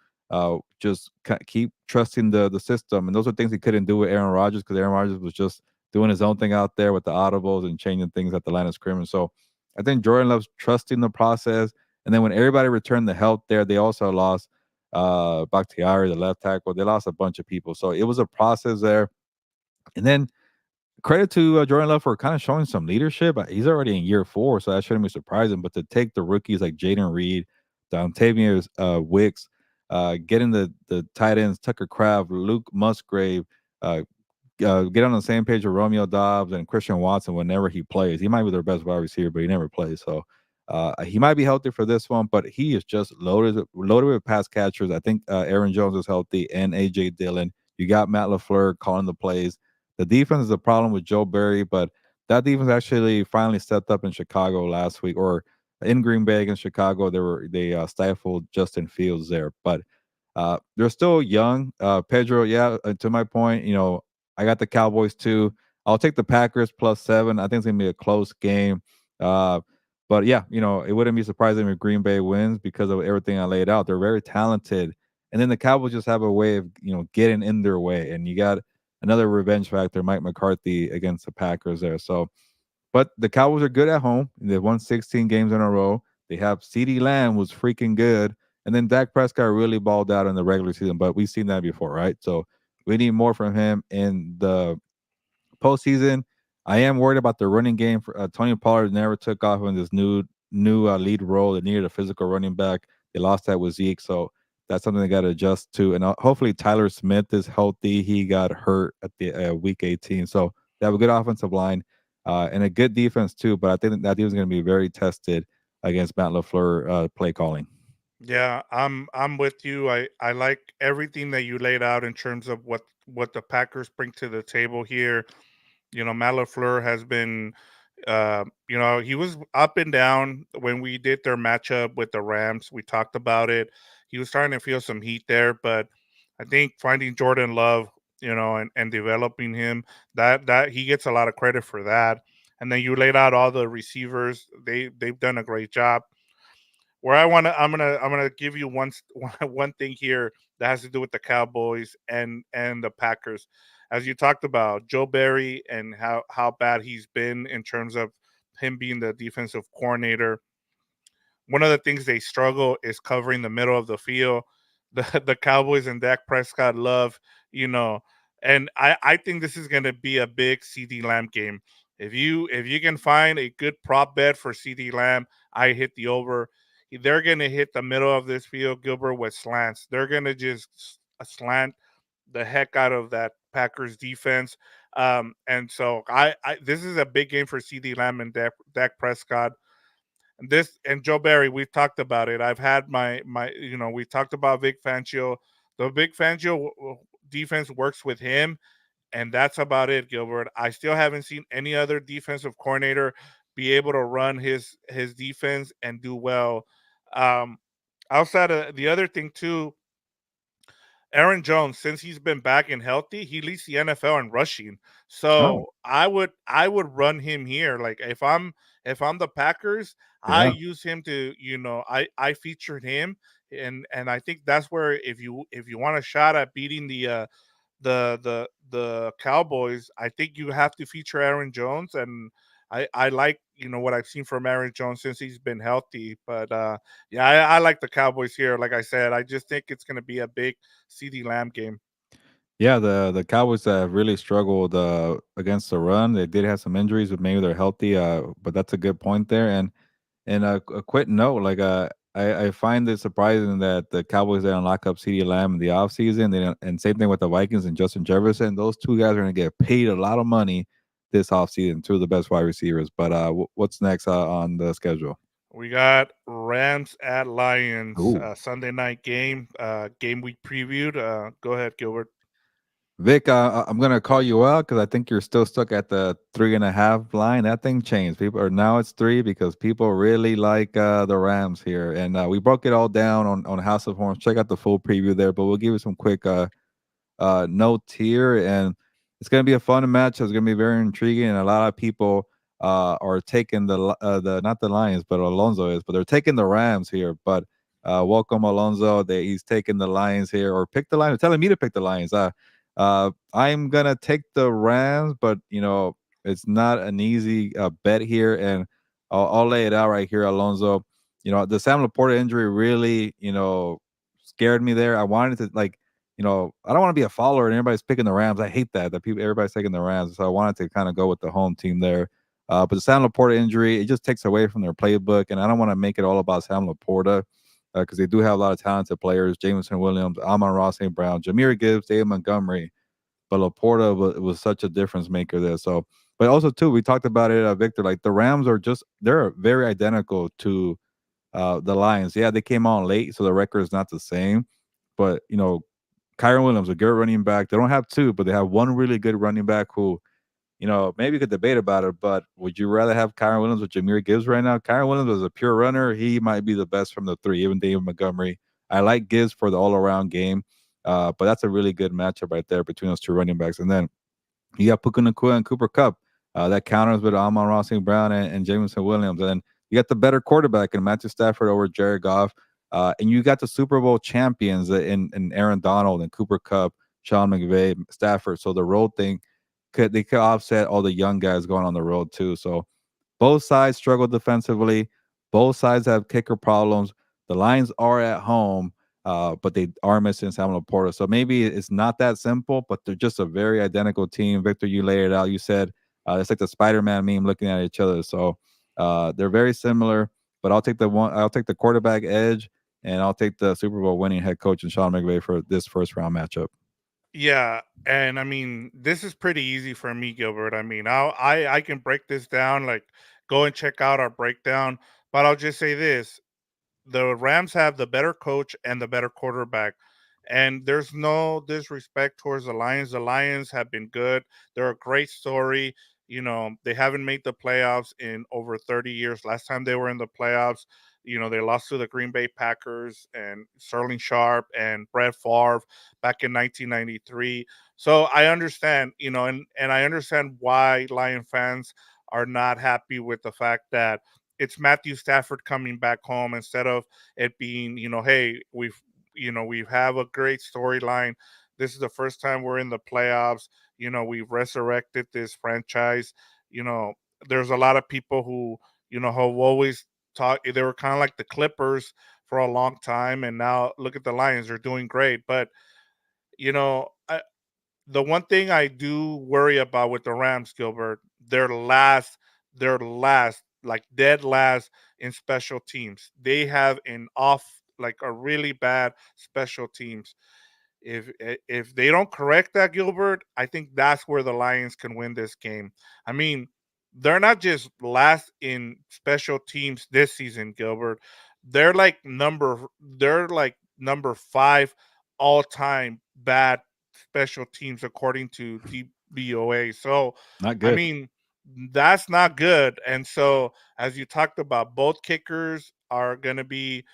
Just keep trusting the system." And those are things he couldn't do with Aaron Rodgers because Aaron Rodgers was just doing his own thing out there with the audibles and changing things at the line of scrimmage. So I think Jordan loves trusting the process. And then when everybody returned to health there, they also lost Bakhtiari, the left tackle. They lost a bunch of people. So it was a process there. And then credit to Jordan Love for kind of showing some leadership. He's already in year 4, so that shouldn't be surprising. But to take the rookies like Jaden Reed, Dontavius Wicks, getting the tight ends Tucker Kraft, Luke Musgrave, uh, get on the same page with Romeo Dobbs and Christian Watson whenever he plays. He might be their best wide receiver, but he never plays. So he might be healthy for this one, but he is just loaded with pass catchers. I think Aaron Jones is healthy and AJ Dillon. You got Matt LaFleur calling the plays. The defense is a problem with Joe Barry, but that defense actually finally stepped up in Chicago last week, or in Green Bay against Chicago. They stifled Justin Fields there, but they're still young. Pedro, yeah. To my point, I got the Cowboys too. I'll take the Packers +7. I think it's gonna be a close game. Uh, but yeah, it wouldn't be surprising if Green Bay wins because of everything I laid out. They're very talented, and then the Cowboys just have a way of getting in their way. And you got another revenge factor, Mike McCarthy against the Packers there. So, but the Cowboys are good at home. They've won 16 games in a row. They have CeeDee Lamb was freaking good, and then Dak Prescott really balled out in the regular season. But we've seen that before, right? So we need more from him in the postseason. I am worried about the running game. For Tony Pollard never took off in this new lead role. They needed a physical running back. They lost that with Zeke, so that's something they got to adjust to. And hopefully Tyler Smith is healthy. He got hurt at the week 18, so they have a good offensive line and a good defense too. But I think that defense is going to be very tested against Matt LaFleur play calling. Yeah, I'm with you. I like everything that you laid out in terms of what the Packers bring to the table here. Matt LaFleur has been, he was up and down when we did their matchup with the Rams. We talked about it. He was starting to feel some heat there, but I think finding Jordan Love, and developing him, that he gets a lot of credit for that. And then you laid out all the receivers. They've done a great job. Where I'm gonna give you one thing here that has to do with the Cowboys and the Packers, as you talked about Joe Barry and how bad he's been in terms of him being the defensive coordinator. One of the things they struggle is covering the middle of the field. The Cowboys and Dak Prescott love, you know, and I think this is gonna be a big CD Lamb game. If you can find a good prop bet for CD Lamb, I hit the over. They're gonna hit the middle of this field, Gilbert, with slants. They're gonna just slant the heck out of that Packers defense. And so I this is a big game for CD Lamb and Dak Prescott. And Joe Barry, we've talked about it. I've had we talked about Vic Fangio. The Vic Fangio defense works with him, and that's about it, Gilbert. I still haven't seen any other defensive coordinator be able to run his defense and do well. Um, Outside of the other thing too, Aaron Jones, since he's been back and healthy, he leads the NFL in rushing. Oh, So I would run him here. Like if I'm the Packers, I yeah. use him to I featured him, and I think that's where if you want a shot at beating the Cowboys, I think you have to feature Aaron Jones, and I like what I've seen from Aaron Jones since he's been healthy. But yeah, I like the Cowboys here. Like I said, I just think it's going to be a big CD Lamb game. Yeah, the Cowboys have really struggled against the run. They did have some injuries, but maybe they're healthy. But that's a good point there. And a quick note, like I find it surprising that the Cowboys didn't lock up CeeDee Lamb in the offseason. They didn't, and same thing with the Vikings and Justin Jefferson. Those two guys are going to get paid a lot of money this offseason. Two of the best wide receivers. But what's next on the schedule? We got Rams at Lions, Ooh. Sunday night game, game we previewed. Go ahead, Gilbert. Vic, I'm gonna call you out because I think you're still stuck at the 3.5 line. That thing changed. People are now it's three because people really like the Rams here, and we broke it all down on House of Horns. Check out the full preview there, but we'll give you some quick notes here, and it's going to be a fun match. It's going to be very intriguing, and a lot of people are taking the not the Lions, but Alonso is, but they're taking the Rams here. But welcome Alonso. He's taking the Lions here, or pick the Lions. Telling me to pick the Lions. I'm gonna take the Rams, but it's not an easy bet here, and I'll lay it out right here, Alonso. The Sam Laporta injury really scared me there. I wanted to I don't want to be a follower and everybody's picking the Rams. I hate that everybody's taking the Rams. So I wanted to kind of go with the home team there. But the Sam Laporta injury, it just takes away from their playbook, and I don't want to make it all about Sam Laporta because they do have a lot of talented players: Jameson Williams, Amon-Ra St. Brown, Jameer Gibbs, David Montgomery. But Laporta was such a difference maker there. So, but also too, we talked about it, Victor. Like the Rams they're very identical to the Lions. Yeah, they came on late, so the record is not the same. But Kyron Williams, a good running back. They don't have two, but they have one really good running back who, maybe you could debate about it, but would you rather have Kyron Williams or Jameer Gibbs right now? Kyron Williams is a pure runner. He might be the best from the three, even David Montgomery. I like Gibbs for the all around game. But that's a really good matchup right there between those two running backs. And then you got Puka Nacua and Cooper Cup. That counters with Amon-Ra St. Brown and Jameson Williams. And then you got the better quarterback in Matthew Stafford over Jared Goff. And you got the Super Bowl champions in Aaron Donald and Cooper Cup, Sean McVay, Stafford. So the road thing could offset all the young guys going on the road too. So both sides struggle defensively. Both sides have kicker problems. The Lions are at home, but they are missing Sam Laporta. So maybe it's not that simple, but they're just a very identical team. Victor, you laid it out. You said it's like the Spider-Man meme looking at each other. So they're very similar, but I'll take the quarterback edge, and I'll take the Super Bowl winning head coach and Sean McVay for this first round matchup. Yeah, and I mean, this is pretty easy for me, Gilbert. I mean, I can break this down. Like, go and check out our breakdown. But I'll just say this: the Rams have the better coach and the better quarterback. And there's no disrespect towards the Lions. The Lions have been good. They're a great story. They haven't made the playoffs in over 30 years. Last time they were in the playoffs, they lost to the Green Bay Packers and Sterling Sharp and Brett Favre back in 1993. So I understand, and I understand why Lion fans are not happy with the fact that it's Matthew Stafford coming back home instead of it being, hey, we have a great storyline. This is the first time we're in the playoffs. We've resurrected this franchise. You know, there's a lot of people who, have always taught they were kind of like the Clippers for a long time, and now look at the Lions; they're doing great. But the one thing I do worry about with the Rams, Gilbert, they're last, like dead last in special teams. They have like a really bad special teams. If they don't correct that, Gilbert, I think that's where the Lions can win this game. I mean, they're not just last in special teams this season, Gilbert. They're like number 5 all time bad special teams according to DBOA. So, Not I good. mean, that's not good. And so, as you talked about, both kickers are going to be,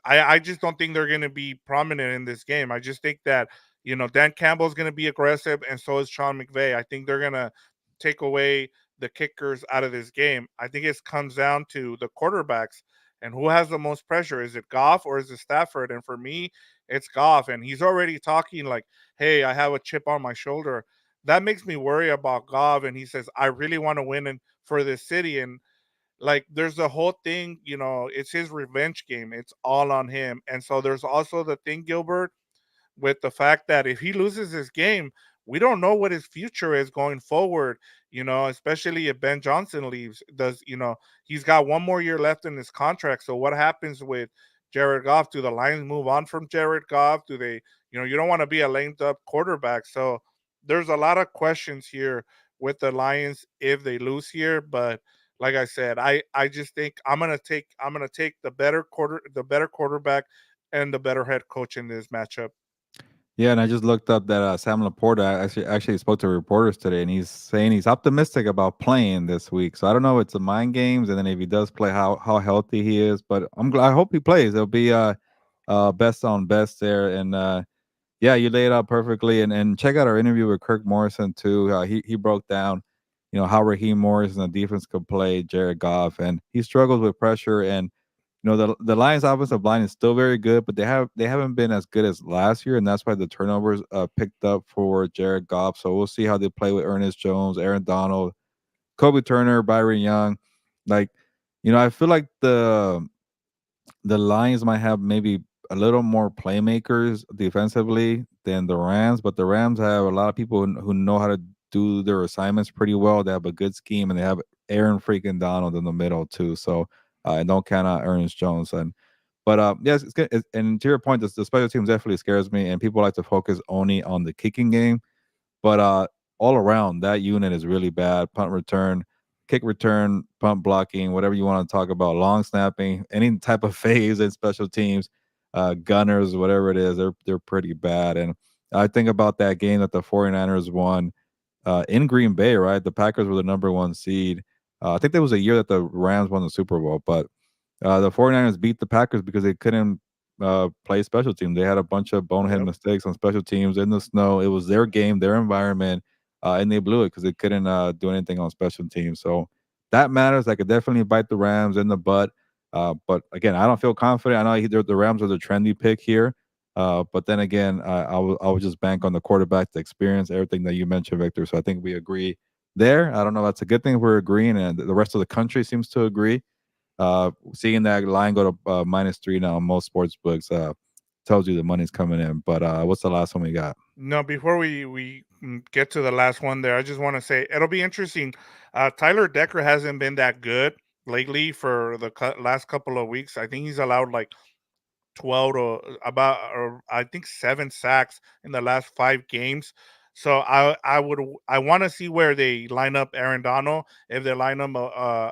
I just don't think they're going to be prominent in this game. I just think that Dan Campbell's going to be aggressive, and so is Sean McVay. I think they're going to take away the kickers out of this game. I think it comes down to the quarterbacks and who has the most pressure. Is it Goff or is it Stafford? And for me, it's Goff, and he's already talking like, "Hey, I have a chip on my shoulder." That makes me worry about Goff, and he says, "I really want to win for this city." And like there's the whole thing, it's his revenge game. It's all on him. And so there's also the thing, Gilbert, with the fact that if he loses this game, we don't know what his future is going forward, especially if Ben Johnson leaves. He's got one more year left in his contract. So what happens with Jared Goff? Do the Lions move on from Jared Goff? Do they, you don't want to be a lamed up quarterback. So there's a lot of questions here with the Lions if they lose here. But like I said, I just think I'm gonna take the better quarterback and the better head coach in this matchup. Yeah, and I just looked up that Sam Laporta actually spoke to reporters today, and he's saying he's optimistic about playing this week. So I don't know if it's the mind games, and then if he does play, how healthy he is. But I hope he plays. It'll be best on best there, and yeah, you laid it out perfectly. And check out our interview with Kirk Morrison too. He broke down, how Raheem Morris and the defense could play Jared Goff, and he struggles with pressure. And the Lions offensive line is still very good, but they haven't been as good as last year, and that's why the turnovers picked up for Jared Goff. So we'll see how they play with Ernest Jones, Aaron Donald, Kobe Turner, Byron Young. Like, I feel like the Lions might have maybe a little more playmakers defensively than the Rams, but the Rams have a lot of people who know how to do their assignments pretty well. They have a good scheme, and they have Aaron freaking Donald in the middle too. So and don't count out Ernest Jones. But yes, it's good. And to your point, the special teams definitely scares me, and people like to focus only on the kicking game. But all around, that unit is really bad. Punt return, kick return, punt blocking, whatever you want to talk about, long snapping, any type of phase in special teams, gunners, whatever it is, they're pretty bad. And I think about that game that the 49ers won in Green Bay, right? The Packers were the number one seed. I think there was a year that the Rams won the Super Bowl, but the 49ers beat the Packers because they couldn't play special team. They had a bunch of bonehead Yep. mistakes on special teams in the snow. It was their game, their environment, and they blew it because they couldn't do anything on special teams. So that matters. I could definitely bite the Rams in the butt. But again, I don't feel confident. I know the Rams are the trendy pick here. But then again, I would just bank on the quarterback, the experience, everything that you mentioned, Victor. So I think we agree there. I don't know. That's a good thing if we're agreeing, and the rest of the country seems to agree. Seeing that line go to -3 now on most sports books tells you the money's coming in. But what's the last one we got? No, before we get to the last one there, I just want to say it'll be interesting. Tyler Decker hasn't been that good lately for the last couple of weeks. I think he's allowed like 12 to about, or I think 7 sacks in the last 5 games. So I want to see where they line up Aaron Donald, if they line him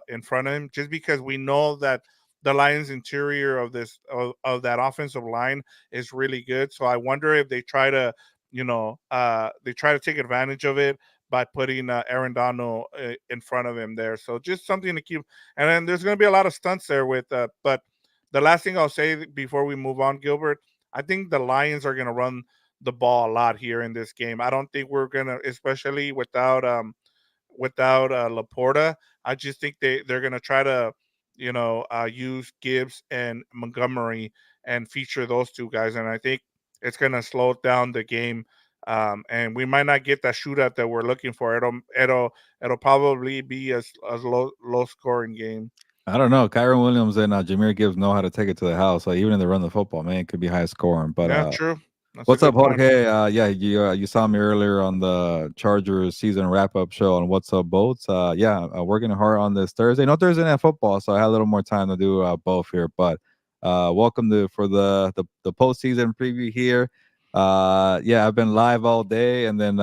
in front of him, just because we know that the Lions interior of that offensive line is really good. So I wonder if they try to take advantage of it by putting Aaron Donald in front of him there. So just something to keep. And then there's going to be a lot of stunts there with but the last thing I'll say before we move on, Gilbert, I think the Lions are going to run the ball a lot here in this game. I don't think we're going to, especially without Laporta. I just think they're going to try to, use Gibbs and Montgomery and feature those two guys, and I think it's going to slow down the game. And we might not get that shootout that we're looking for. It'll probably be a low scoring game. I don't know. Kyron Williams and Jameer Gibbs know how to take it to the house. Like even if they run the football, man, it could be high scoring. But Yeah, true. That's a what's up, good point. Jorge? Yeah, you saw me earlier on the Chargers season wrap up show on What's Up Boats. Yeah, working hard on this Thursday. No Thursday night football, so I had a little more time to do both here. But welcome for the postseason preview here. Yeah, I've been live all day, and then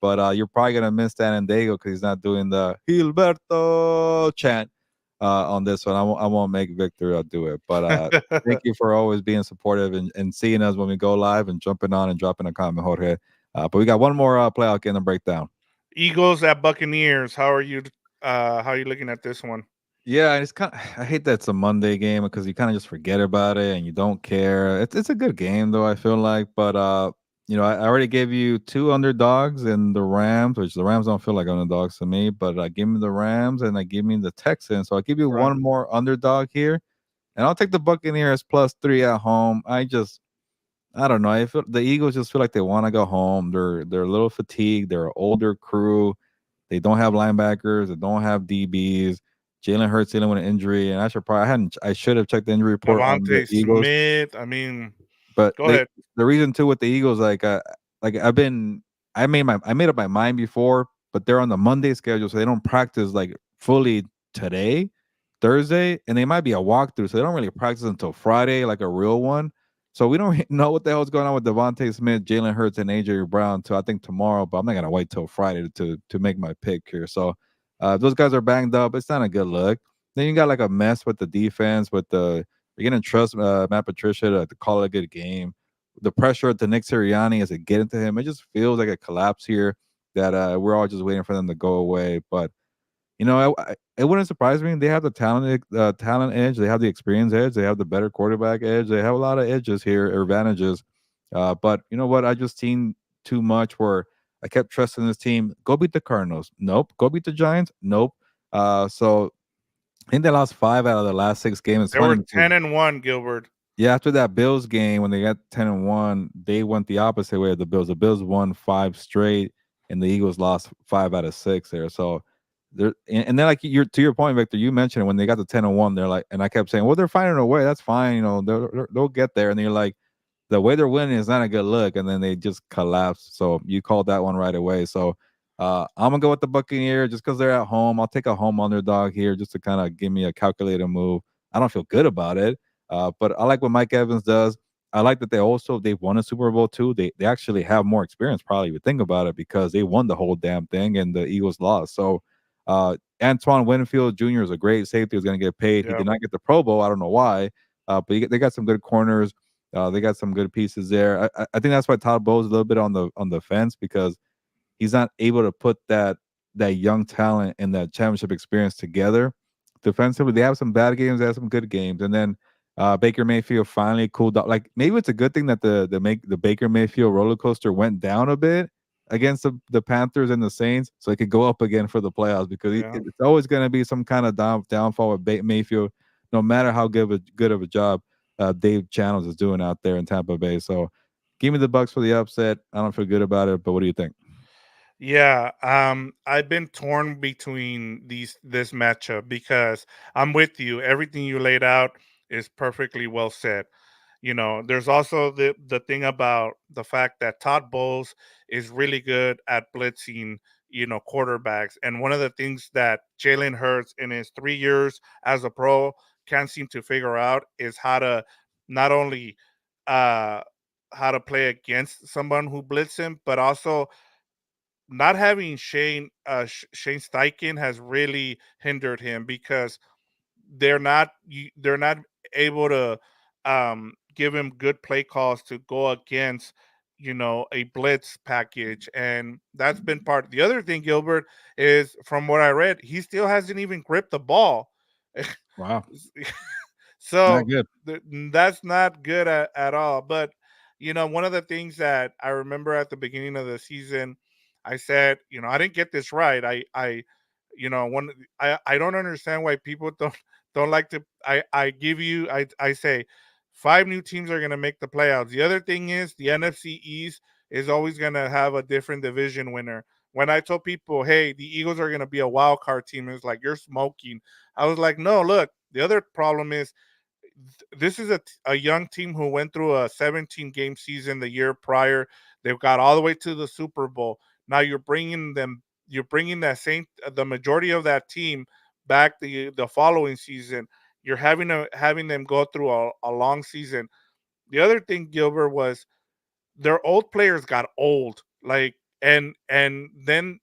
but you're probably gonna miss Dan Diego because he's not doing the Gilberto chant on this one. I won't make Victor do it, but thank you for always being supportive and seeing us when we go live and jumping on and dropping a comment, Jorge. But we got one more playoff game to break down. Eagles at Buccaneers. How are you? How are you looking at this one? Yeah, it's kind of, I hate that it's a Monday game because you kind of just forget about it and you don't care. It's a good game though, I feel like, but I already gave you two underdogs in the Rams, which the Rams don't feel like underdogs to me, but give me the Rams and I give me the Texans. So I'll give you Right. one more underdog here, and I'll take the Buccaneers +3 at home. I don't know. I feel the Eagles just feel like they want to go home. They're a little fatigued. They're an older crew. They don't have linebackers. They don't have DBs. Jalen Hurts dealing with an injury, and I should have checked the injury report on the Devontae Eagles. Smith. I mean, But go ahead. the reason too with the Eagles, like I made up my mind before, but they're on the Monday schedule, so they don't practice like fully today, Thursday, and they might be a walkthrough, so they don't really practice until Friday, like a real one. So we don't know what the hell's going on with Devontae Smith, Jalen Hurts, and AJ Brown till I think tomorrow, but I'm not gonna wait till Friday to make my pick here. So if those guys are banged up, it's not a good look. Then you got like a mess with the defense, with the you're gonna trust Matt Patricia to call it a good game. The pressure to Nick Sirianni as it get into him, it just feels like a collapse here that we're all just waiting for them to go away. But it wouldn't surprise me. They have the talent edge. They have the experience edge. They have the better quarterback edge. They have a lot of edges here, or advantages. But you know what? I just seen too much where I kept trusting this team. Go beat the Cardinals. Nope. Go beat the Giants. Nope. So I think they lost 5 out of the last 6 games. It's They funny were because 10-1, Gilbert. yeah, after that Bills game when they got 10-1, they went the opposite way of the Bills. The Bills won 5 straight, and the Eagles lost 5 out of 6 there. So and then like you're to your point, Victor, you mentioned it, when they got to 10-1, they're like, and I kept saying, well, they're finding a way. That's fine, they'll get there. And you're like, the way they're winning is not a good look, and then they just collapse. So you called that one right away. So I'm gonna go with the Buccaneers just because they're at home. I'll take a home underdog here just to kind of give me a calculated move. I don't feel good about it, but I like what Mike Evans does. I like that they've won a Super Bowl too. They actually have more experience, probably, if you think about it, because they won the whole damn thing and the Eagles lost. So Antoine Winfield Jr. is a great safety. Who's going to get paid. He Yeah. did not get the Pro Bowl. I don't know why, but they got some good corners. They got some good pieces there. I think that's why Todd Bowles is a little bit on the fence because he's not able to put that young talent and that championship experience together defensively. They have some bad games, they have some good games, and then Baker Mayfield finally cooled off. Like maybe it's a good thing that the Baker Mayfield roller coaster went down a bit against the Panthers and the Saints, so it could go up again for the playoffs because Yeah. it's always going to be some kind of downfall with Mayfield, no matter how good of a job Dave Channels is doing out there in Tampa Bay. So give me the Bucks for the upset. I don't feel good about it, but what do you think? Yeah, I've been torn between this matchup because I'm with you. Everything you laid out is perfectly well said. There's also the thing about the fact that Todd Bowles is really good at blitzing, quarterbacks. And one of the things that Jalen Hurts in his 3 years as a pro can't seem to figure out is how to not only uh how to play against someone who blitz him, but also not having Shane Steichen has really hindered him because they're not able to give him good play calls to go against a blitz package, and that's been part. The other thing, Gilbert, is from what I read, he still hasn't even gripped the ball. Wow, not So good. that's not good at all. But one of the things that I remember at the beginning of the season, I said, I didn't get this right. One, I don't understand why people don't like to. I give you, I say, 5 new teams are going to make the playoffs. The other thing is the NFC East is always going to have a different division winner. When I told people, hey, the Eagles are going to be a wild card team, it's like you're smoking. I was like, no, look. The other problem is this is a young team who went through a 17 game season the year prior. They've got all the way to the Super Bowl. Now you're bringing that same the majority of that team back the following season. You're having them go through a long season. The other thing, Gilbert, was their old players got old. Like and then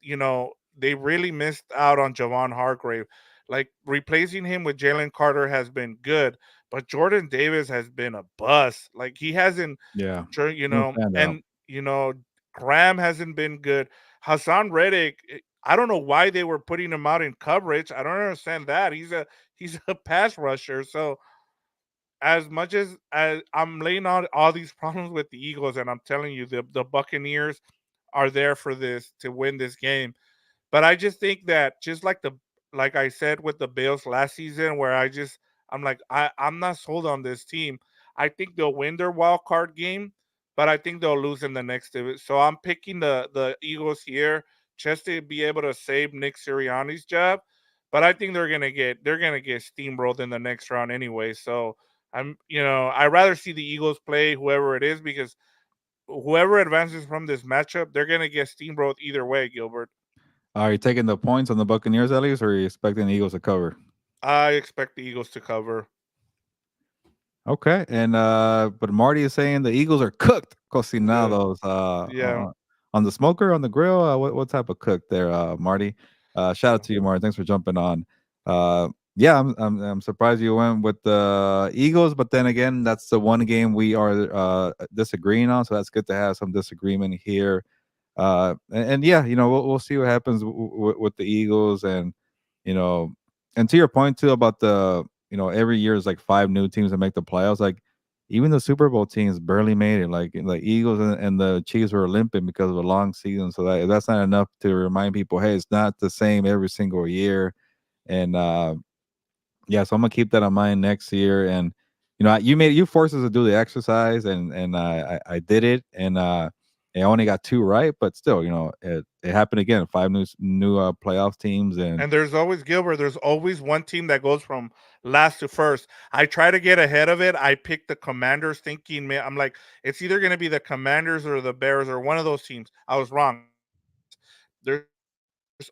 they really missed out on Javon Hargrave. Like replacing him with Jalen Carter has been good, but Jordan Davis has been a bust. Like he hasn't, Yeah, no standout. and Graham hasn't been good. Hassan Reddick. I don't know why they were putting him out in coverage. I don't understand that. He's a pass rusher. So as much as I'm laying out all these problems with the Eagles, and I'm telling you, the Buccaneers are there for this to win this game. But I just think that just like I said with the Bills last season, where I'm like I'm not sold on this team. I think they'll win their wild card game, but I think they'll lose in the next division. So I'm picking the Eagles here just to be able to save Nick Sirianni's job. But I think they're gonna get steamrolled in the next round anyway. So I'd rather see the Eagles play whoever it is because whoever advances from this matchup, they're gonna get steamrolled either way, Gilbert. Are you taking the points on the Buccaneers at least, or are you expecting the Eagles to cover? I expect the Eagles to cover. Okay, and but Marty is saying the Eagles are cooked, The cocinados, Yeah, on the smoker, on the grill. What type of cook there, Marty? Shout out to you, Marty. Thanks for jumping on. Yeah, I'm surprised you went with the Eagles, but then again, that's the one game we are disagreeing on, so that's good to have some disagreement here. And yeah, we'll see what happens with the Eagles, and you know, and to your point too about the every year is like five new teams that make the playoffs. Like even the Super Bowl teams barely made it. Like Eagles and the Chiefs were limping because of a long season. So that's not enough to remind people, hey, it's not the same every single year. And yeah, so I'm gonna keep that in mind next year. And you forced us to do the exercise, and I did it, and I only got two right, but still, it happened again. Five new playoff teams, and and there's always one team that goes from last to first. I try to get ahead of it. I picked the Commanders, thinking, man, I'm like, it's either gonna be the Commanders or the Bears or one of those teams. I was wrong. There's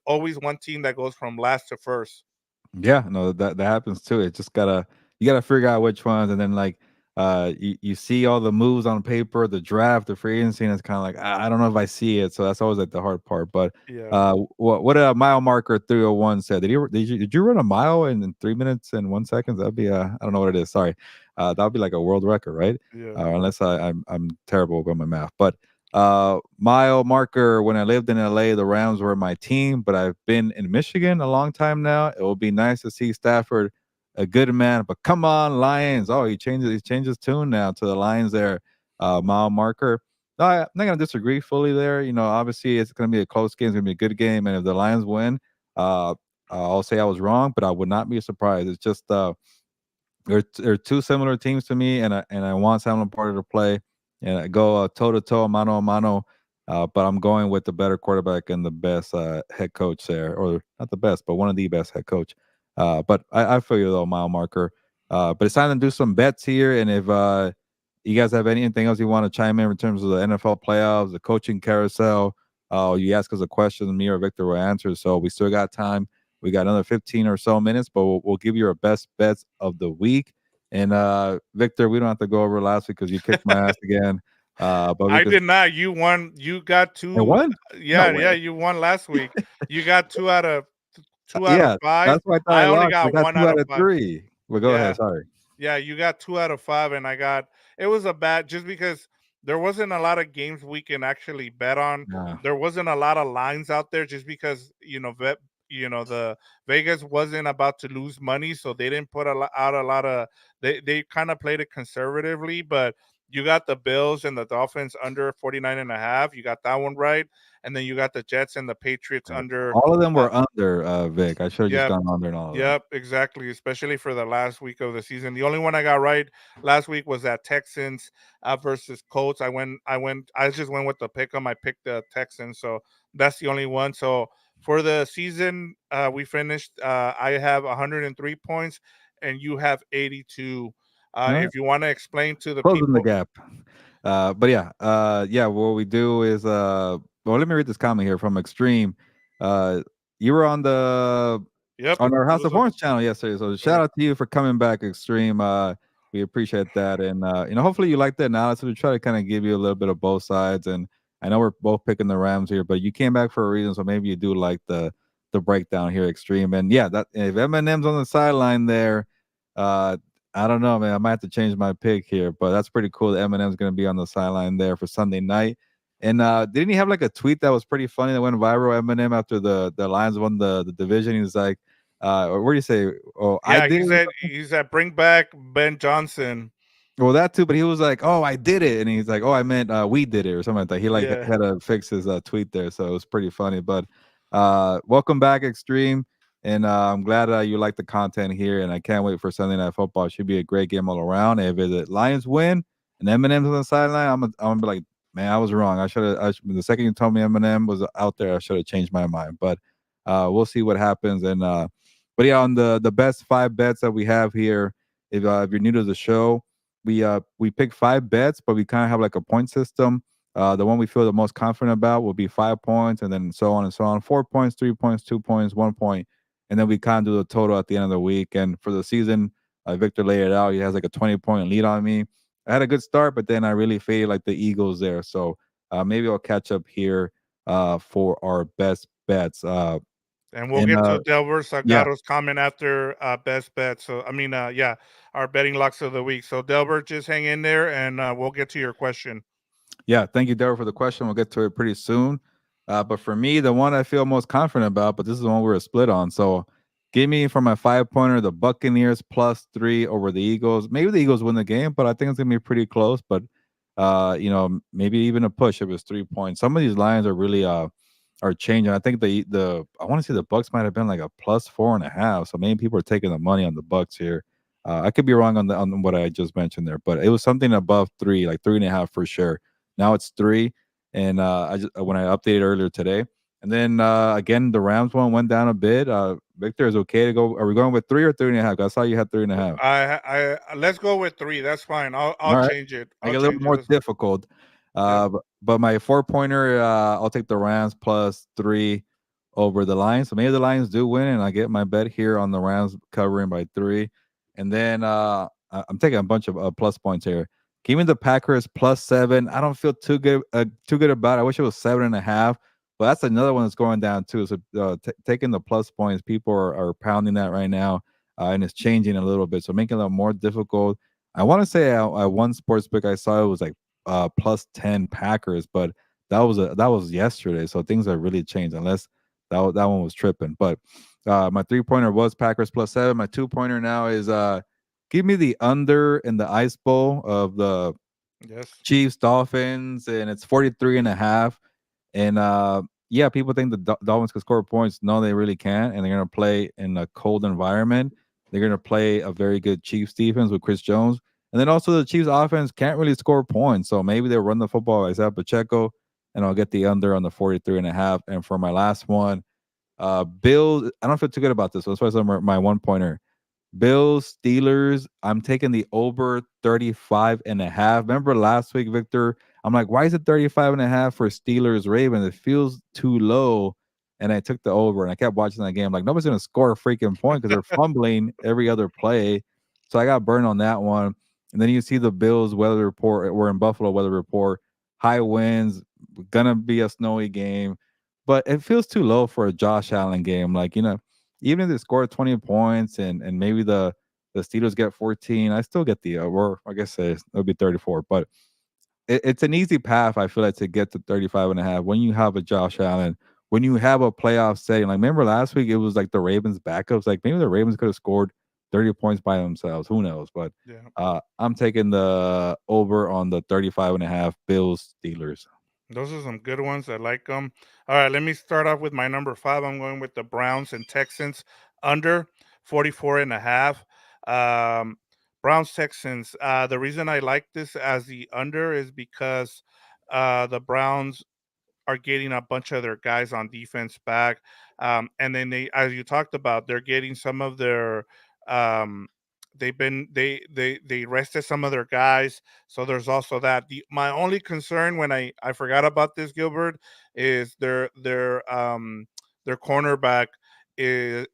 always one team that goes from last to first. yeah, no, that happens too. It just you gotta figure out which ones, and then like you see all the moves on paper, the draft, the free agency, and it's kind of like I don't know if I see it. So that's always like the hard part. But Yeah, what a mile marker 301 said? Did you run a mile in 3 minutes and 1 second? That'd be I don't know what it is. Sorry, that'd be like a world record, right? yeah. Unless I'm terrible with my math, but mile marker, when I lived in LA, the Rams were my team, but I've been in Michigan a long time now. It will be nice to see Stafford, a good man, but come on, Lions. Oh, he changes tune now to the Lions there. Mile marker. No, I'm not gonna disagree fully there. Obviously it's gonna be a close game, it's gonna be a good game, and if the Lions win, uh I'll say I was wrong, but I would not be surprised. It's just they're two similar teams to me, and I want Sam Laporta to play, and I go toe to toe, mano a mano. But I'm going with the better quarterback and the best head coach there, or not the best, but one of the best head coach. But I feel you though, mile marker. But it's time to do some bets here, and if you guys have anything else you want to chime in terms of the NFL playoffs, the coaching carousel, you ask us a question, me or Victor will answer. So we still got time. We got another 15 or so minutes, but we'll give you our best bets of the week. And Victor, we don't have to go over last week because you kicked my ass again. But we I could. did not. You won. You got I two. won? No Yeah, way. yeah. You won last week. You got two out of Yeah, five. that's why I thought I I only lost. I got got one two out out of of five. three. Well, go ahead. Yeah. Sorry. Yeah, you got 2 out of 5, and I got it was a bad just because there wasn't a lot of games we can actually bet on. Nah. There wasn't a lot of lines out there just because, the Vegas wasn't about to lose money, so they didn't put out a lot of they kind of played it conservatively, but you got the Bills and the Dolphins under 49 and a half. You got that one right. And then you got the Jets and the Patriots Right. under All of them uh, were under, Vic. I should have just yeah, gone under in all of them. yep, exactly. Especially for the last week of the season. The only one I got right last week was that Texans versus Colts. I just went with the pick 'em. I picked the Texans, so that's the only one. So for the season, we finished. I have 103 points, and you have 82. All right. If you want to explain to the Closing the people, gap. But yeah, what we do is well, let me read this comment here from Extreme. You were yep, on our it House was of Horns channel yesterday. So shout correct. out to you for coming back, Extreme. We appreciate that. And hopefully you like the analysis. We try to kind of give you a little bit of both sides. And I know we're both picking the Rams here, but you came back for a reason. So maybe you do like the breakdown here, Extreme. And yeah, that if Eminem's on the sideline there, uh I don't know, man. I might have to change my pick here, but that's pretty cool. Eminem's going to be on the sideline there for Sunday night. And didn't he have like a tweet that was pretty funny that went viral? Eminem after the Lions won the division, he was like, "What do you say? Oh, I Yeah, did he it." said bring back Ben Johnson. Well, that too, but he was like, "Oh, I did it," and he's like, "Oh, I meant we did it," or something like that. He like Yeah. had to fix his tweet there, so it was pretty funny. But welcome back, Extreme, and I'm glad you like the content here, and I can't wait for Sunday Night Football. It should be a great game all around. If the Lions win and Eminem's on the sideline, I'm gonna be like, man, I was wrong. I should have. The second you told me Eminem was out there, I should have changed my mind. But we'll see what happens. And but yeah, on the best 5 bets that we have here, if you're new to the show, we pick 5 bets, but we kind of have like a point system. The one we feel the most confident about will be 5 points, and then so on and so on. 4 points, 3 points, 2 points, 1 point, and then we kind of do the total at the end of the week. And for the season, Victor laid it out. He has like a 20-point lead on me. I had a good start, but then I really faded like the Eagles there. So maybe I'll catch up here for our best bets. And we'll And get to Delver yeah, Salgado's comment after best bet. So I mean, yeah, our betting locks of the week. So Delbert, just hang in there, and we'll get to your question. Yeah, thank you, Daryl, for the question. We'll get to it pretty soon. But for me, the one I feel most confident about, but this is the one we were split on. So give me for my 5 pointer the Buccaneers +3 over the Eagles. Maybe the Eagles win the game, but I think it's gonna be pretty close. But maybe even a push if it's 3 points. Some of these lines are really are changing. I think the I want to see the Bucks might have been like a +4.5. So maybe people are taking the money on the Bucks here. I could be wrong on what I just mentioned there, but it was something above 3, like 3.5 for sure. Now it's 3, and I just when I updated earlier today, and then again the Rams one went down a bit. Victor, is okay to go? Are we going with 3 or 3.5? I saw you had 3.5. I let's go with 3. That's fine. I'll All right, change it. make I'll it a little bit change it. more difficult. Yep. But my 4 pointer, I'll take the Rams +3 over the Lions. So maybe the Lions do win, and I get my bet here on the Rams covering by 3. And then I'm taking a bunch of plus points here. Give me the Packers +7. I don't feel too good about it. I wish it was 7.5, but that's another one that's going down too. So taking the plus points, people are pounding that right now, and it's changing a little bit, so making it a little more difficult. I want to say at one sports book I saw it was like +10 Packers, but that was yesterday, so things have really changed. Unless that one was tripping, but my 3 pointer was Packers +7. My 2 pointer now is give me the under in the Ice Bowl of the Yes. Chiefs Dolphins, and it's 43.5. And yeah, people think the Dolphins can score points. No, they really can't, and they're gonna play in a cold environment. They're gonna play a very good Chiefs defense with Chris Jones, and then also the Chiefs offense can't really score points. So maybe they'll run the football by Isaiah Pacheco, and I'll get the under on the 43.5. And for my last one, Bill, I don't feel too good about this. So that's why my 1 pointer. Bills, Steelers, I'm taking the over 35.5. Remember last week, Victor? I'm like, why is it 35.5 for Steelers Ravens? It feels too low. And I took the over and I kept watching that game. Like, nobody's gonna score a freaking point because they're fumbling every other play. So I got burned on that one. And then you see the Bills weather report. We're in Buffalo weather report. High winds, gonna be a snowy game. But it feels too low for a Josh Allen game. Like, even if they score 20 points and maybe the Steelers get 14, I still get the or I guess it'll be 34. But it's an easy path, I feel like, to get to 35.5 when you have a Josh Allen, when you have a playoff setting. Like, remember last week it was like the Ravens backups. Like, maybe the Ravens could have scored 30 points by themselves. Who knows? But Yeah. I'm taking the over on the 35.5 Bills Steelers. Those are some good ones. I like them. All right, let me start off with my number 5. I'm going with the Browns and Texans under 44.5. Um, Browns Texans. The reason I like this as the under is because the Browns are getting a bunch of their guys on defense back. And then they, as you talked about, they're getting some of their they rested some of their guys. So there's also that. My only concern when I forgot about this, Gilbert, is their cornerback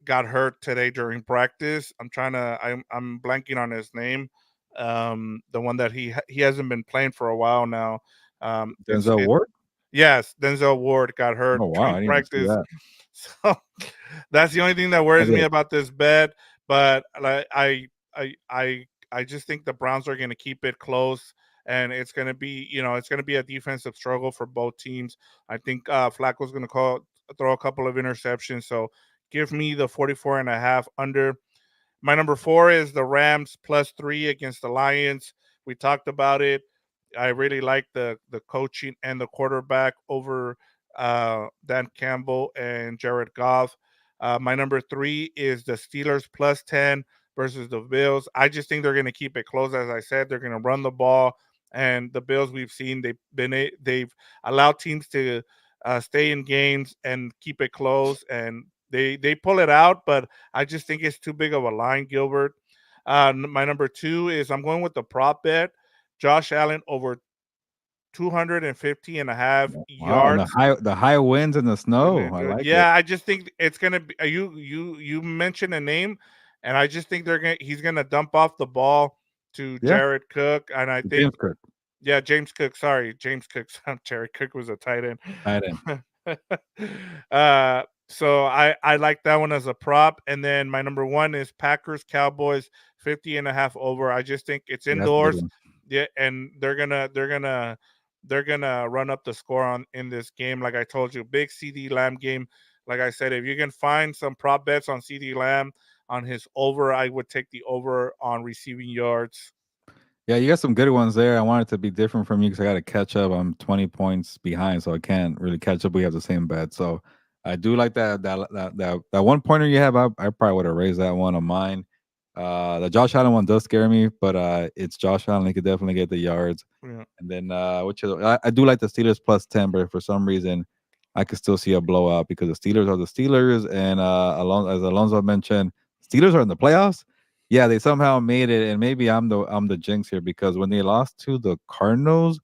got hurt today during practice. I'm blanking on his name. The one that he hasn't been playing for a while now. It's Denzel it Ward? Yes, Denzel Ward got hurt Oh wow, during I didn't even see practice. that. So that's the only thing that worries me Okay. about this bet. But like I just think the Browns are going to keep it close, and it's going to be, it's going to be a defensive struggle for both teams. I think Flacco's going to throw a couple of interceptions. So give me the 44 and a half under. My number 4 is the Rams +3 against the Lions. We talked about it. I really like the coaching and the quarterback over Dan Campbell and Jared Goff. My number 3 is the Steelers +10 versus the Bills. I just think they're going to keep it close. As I said, they're going to run the ball, and the Bills, we've seen they've allowed teams to stay in games and keep it close, and they pull it out, but I just think it's too big of a line, Gilbert. My number 2 is I'm going with the prop bet. Josh Allen over 250 and a half Wow, and yards. the high winds and the snow. I like it. Yeah, I just think it's gonna be you mentioned a name, and I just think he's gonna dump off the ball to Yeah, Jared Cook, and I think James Cook, yeah, James Cook. Sorry, James Cook. Jared Cook was a tight end. tight end. So I like that one as a prop. And then my number 1 is Packers Cowboys 50 and a half over. I just think it's Yeah, that's a good indoors. one. Yeah, and they're gonna run up the score on in this game. Like I told you, big CD Lamb game. Like I said, if you can find some prop bets on CD Lamb on his over, I would take the over on receiving yards. Yeah, you got some good ones there. I want it to be different from you because I got to catch up. I'm 20 points behind, so I can't really catch up. We have the same bet, so I do like that one pointer you have. I probably would have raised that one on mine. The Josh Allen one does scare me, but it's Josh Allen. He could definitely get the yards. Yeah. And then I do like the Steelers +10, but for some reason I could still see a blowout because the Steelers are the Steelers, and as Alonso mentioned, Steelers are in the playoffs. Yeah, they somehow made it, and maybe I'm the jinx here because when they lost to the Cardinals,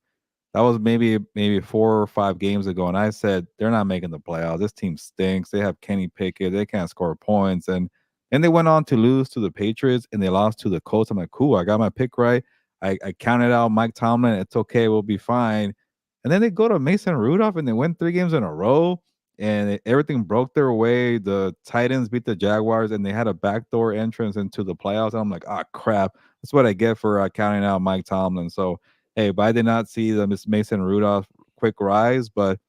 that was maybe 4 or 5 games ago, and I said they're not making the playoffs. This team stinks. They have Kenny Pickett. They can't score points, and they went on to lose to the Patriots, and they lost to the Colts. I'm like, cool, I got my pick right. I counted out Mike Tomlin. It's okay, we'll be fine. And then they go to Mason Rudolph, and they win 3 games in a row, and everything broke their way. The Titans beat the Jaguars, and they had a backdoor entrance into the playoffs. And I'm like, ah, crap. That's what I get for counting out Mike Tomlin. So hey, but I did not see the Miss Mason Rudolph quick rise, but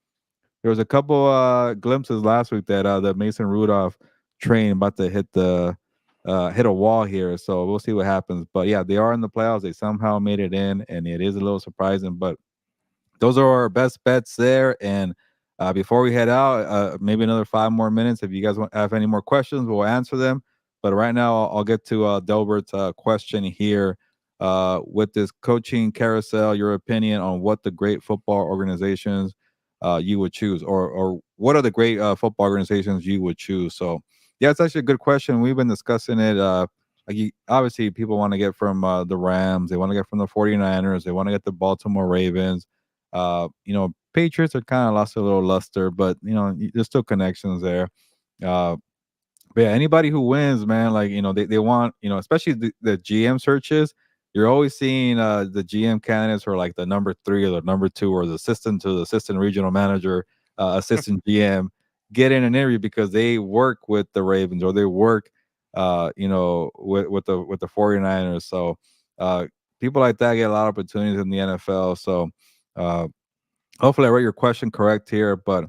there was a couple glimpses last week that the Mason Rudolph train about to hit a wall here. So we'll see what happens. But yeah, they are in the playoffs. They somehow made it in, and it is a little surprising. But those are our best bets there. And before we head out, maybe another 5 more minutes. If you guys have any more questions, we'll answer them. But right now, I'll get to Delbert's question here. With this coaching carousel, your opinion on what the great football organizations you would choose, or what are the great football organizations you would choose? So, yeah, it's actually a good question. We've been discussing it. Obviously, people want to get from the Rams, they want to get from the 49ers, they want to get the Baltimore Ravens. Patriots are kind of lost a little luster, but there's still connections there. Uh, but yeah, anybody who wins, man, like they want, especially the GM searches. You're always seeing the GM candidates who are like the number 3 or the number 2 or the assistant to the assistant regional manager, assistant GM get in an interview because they work with the Ravens or they work, with the 49ers. So people like that get a lot of opportunities in the NFL. So uh, hopefully I wrote your question correct here, but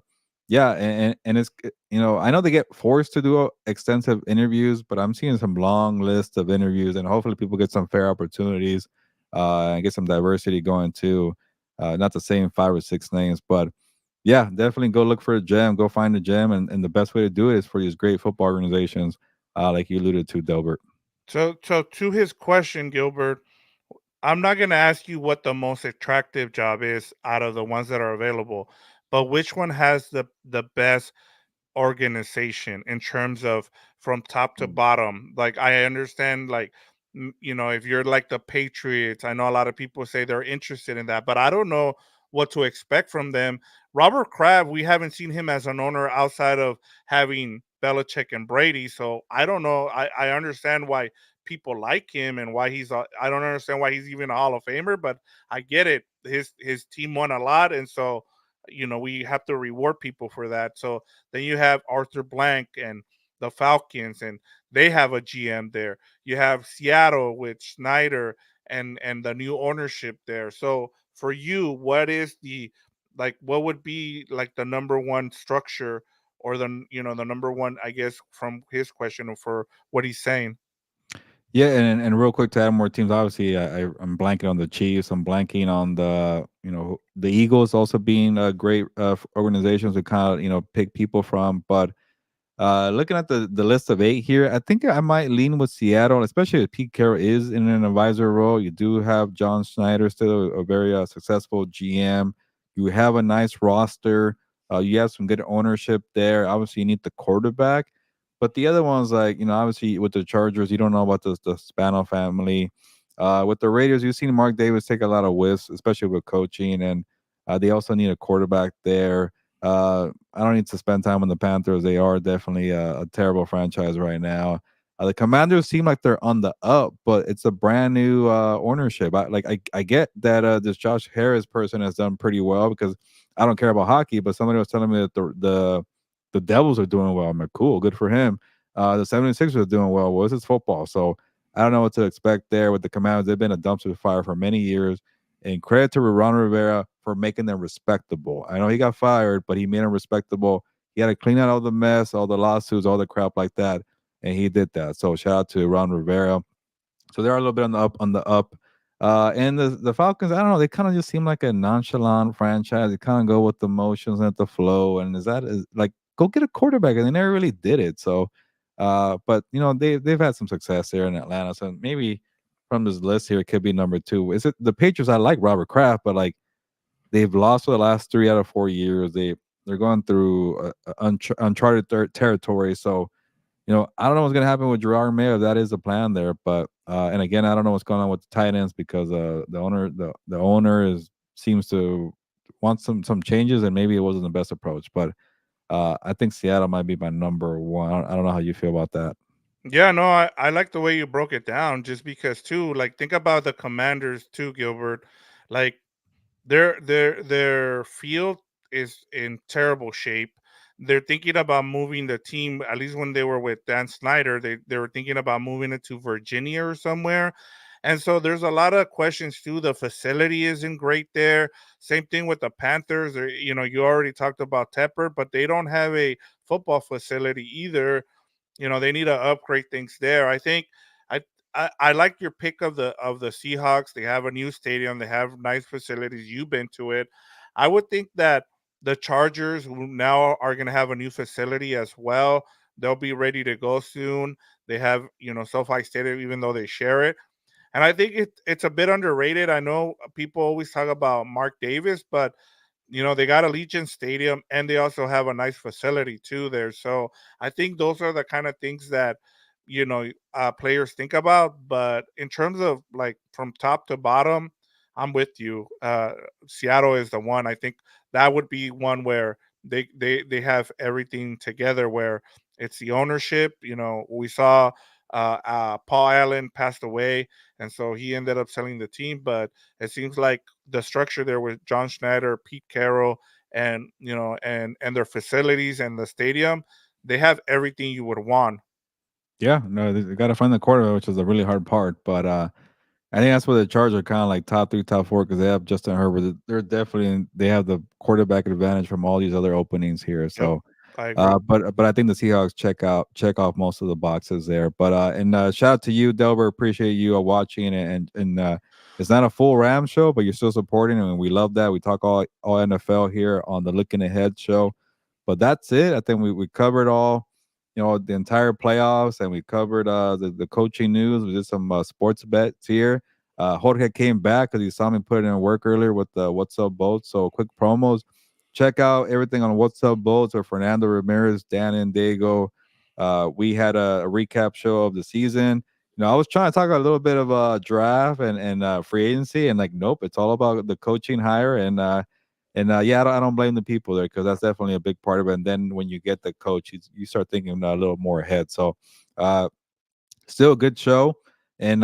yeah, and it's I know they get forced to do extensive interviews, but I'm seeing some long list of interviews, and hopefully people get some fair opportunities, and get some diversity going too. Not the same 5 or 6 names, but yeah, definitely go look for a gem, go find a gem, and the best way to do it is for these great football organizations, like you alluded to, Delbert. So to his question, Gilbert, I'm not going to ask you what the most attractive job is out of the ones that are available, but which one has the best organization in terms of from top to Mm. bottom. Like I understand, like if you're like the Patriots, I know a lot of people say they're interested in that, but I don't know what to expect from them. Robert Kraft, we haven't seen him as an owner outside of having Belichick and Brady, so I don't know. I understand why people like him and why I don't understand why he's even a Hall of Famer, but I get it. His team won a lot, and so we have to reward people for that. So then you have Arthur Blank and the Falcons, and they have a GM there. You have Seattle with Snyder and the new ownership there. So for you, what is the like what would be like the number one structure, or the number one, I guess, from his question or for what he's saying? Yeah, and real quick to add more teams, obviously I'm blanking on the Chiefs. I'm blanking on the Eagles also being a great organizations to kind of pick people from. But looking at the list of 8 here, I think I might lean with Seattle, especially if Pete Carroll is in an advisor role. You do have John Schneider, still a very successful GM. You have a nice roster. You have some good ownership there. Obviously, you need the quarterback, but the other ones, like obviously with the Chargers, you don't know about the Spano family. With the Raiders, you've seen Mark Davis take a lot of whiffs, especially with coaching, and they also need a quarterback there. I don't need to spend time on the Panthers. They are definitely a terrible franchise right now. The Commanders seem like they're on the up, but it's a brand new ownership. I get that this Josh Harris person has done pretty well because I don't care about hockey, but somebody was telling me that the Devils are doing well. I'm like, cool, good for him. The 76ers are doing well. Well, this is football, so I don't know what to expect there with the Commanders. They've been a dumpster fire for many years. And credit to Ron Rivera for making them respectable. I know he got fired, but he made them respectable. He had to clean out all the mess, all the lawsuits, all the crap like that, and he did that. So shout out to Ron Rivera. So they're a little bit on the up, on the up. And the Falcons, I don't know, they kind of just seem like a nonchalant franchise. They kind of go with the motions and the flow. And is like go get a quarterback, and they never really did it. So, but they've had some success there in Atlanta. So maybe from this list here, it could be number 2. Is it the Patriots? I like Robert Kraft, but like they've lost for the last 3 out of 4 years. They're going through uncharted territory. So I don't know what's gonna happen with Gerard Mayo. That is the plan there, but and again, I don't know what's going on with the tight ends because the owner is seems to want some changes, and maybe it wasn't the best approach. But I think Seattle might be my number one. I don't know how you feel about that. Yeah, no, I like the way you broke it down, just because too, like, think about the Commanders too, Gilbert. Like, their field is in terrible shape. They're thinking about moving the team. At least when they were with Dan Snyder, they were thinking about moving it to Virginia or somewhere. And so there's a lot of questions too. The facility isn't great there. Same thing with the Panthers. You already talked about Tepper, but they don't have a football facility either. They need to upgrade things there. I think I I like your pick of the Seahawks. They have a new stadium. They have nice facilities. You've been to it. I would think that the Chargers, who now are going to have a new facility as well, they'll be ready to go soon. They have SoFi Stadium, even though they share it. And I think it's a bit underrated. I know people always talk about Mark Davis, but they got Allegiant Stadium, and they also have a nice facility too there. So I think those are the kind of things that players think about. But in terms of like from top to bottom, I'm with you. Seattle is the one. I think that would be one where they have everything together. Where it's the ownership. We saw Paul Allen passed away, and so he ended up selling the team. But it seems like the structure there with John Schneider, Pete Carroll, and and their facilities and the stadium, they have everything you would want. Yeah, no, they got to find the quarterback, which is a really hard part. But I think that's where the Chargers are kind of like top 3, top 4 because they have Justin Herbert. They're definitely they have the quarterback advantage from all these other openings here. Yep, So, I agree. but I think the Seahawks check off most of the boxes there. But and shout out to you, Delbert. Appreciate you watching and it's not a full Rams show, but you're still supporting, and we love that. We talk all NFL here on the Looking Ahead show. But that's it. I think we covered all the entire playoffs, and we covered the coaching news. We did some sports bets here. Jorge came back because he saw me put in work earlier with the What's Up Boats. So quick promos. Check out everything on What's Up Boats or Fernando Ramirez, Dan and Diego. We had a recap show of the season. I was trying to talk a little bit of draft and free agency, and like, nope, it's all about the coaching hire and yeah, I don't blame the people there because that's definitely a big part of it. And then when you get the coach, you start thinking a little more ahead. So, uh, still a good show, and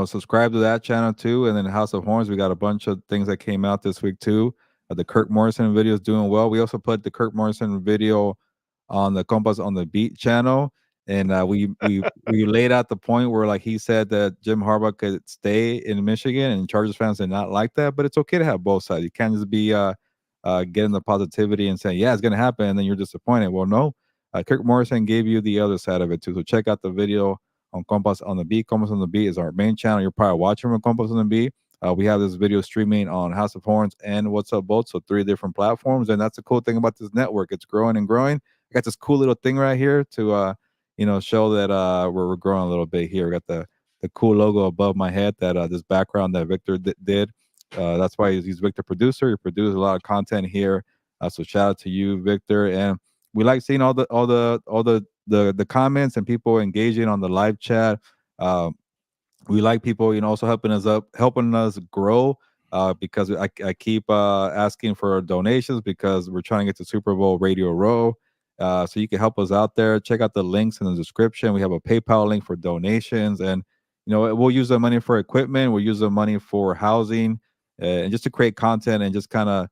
subscribe to that channel too. And then House of Horns, we got a bunch of things that came out this week too. The Kirk Morrison video is doing well. We also put the Kirk Morrison video on the Compas on the Beat channel. and we laid out the point where like he said that Jim Harbaugh could stay in Michigan, and Chargers fans did not like that. But it's okay to have both sides. You can't just be getting the positivity and saying, yeah, it's gonna happen, and then you're disappointed. Well, no, Kirk Morrison gave you the other side of it too. So check out the video on Compas on the Beat. Compas on the Beat is our main channel. You're probably watching from Compas on the Beat. We have this video streaming on House of Horns and What's Up Both, so 3 different platforms. And that's the cool thing about this network. It's growing and growing. I got this cool little thing right here to show that we're growing a little bit here. We got the cool logo above my head, that this background that Victor did. That's why he's Victor producer. He produced a lot of content here. So shout out to you, Victor. And we like seeing all the comments and people engaging on the live chat. We like people, also helping us grow. Because I keep asking for donations because we're trying to get to Super Bowl Radio Row. So you can help us out there. Check out the links in the description. We have a PayPal link for donations, and we'll use the money for equipment. We'll use the money for housing, and just to create content, and just kind of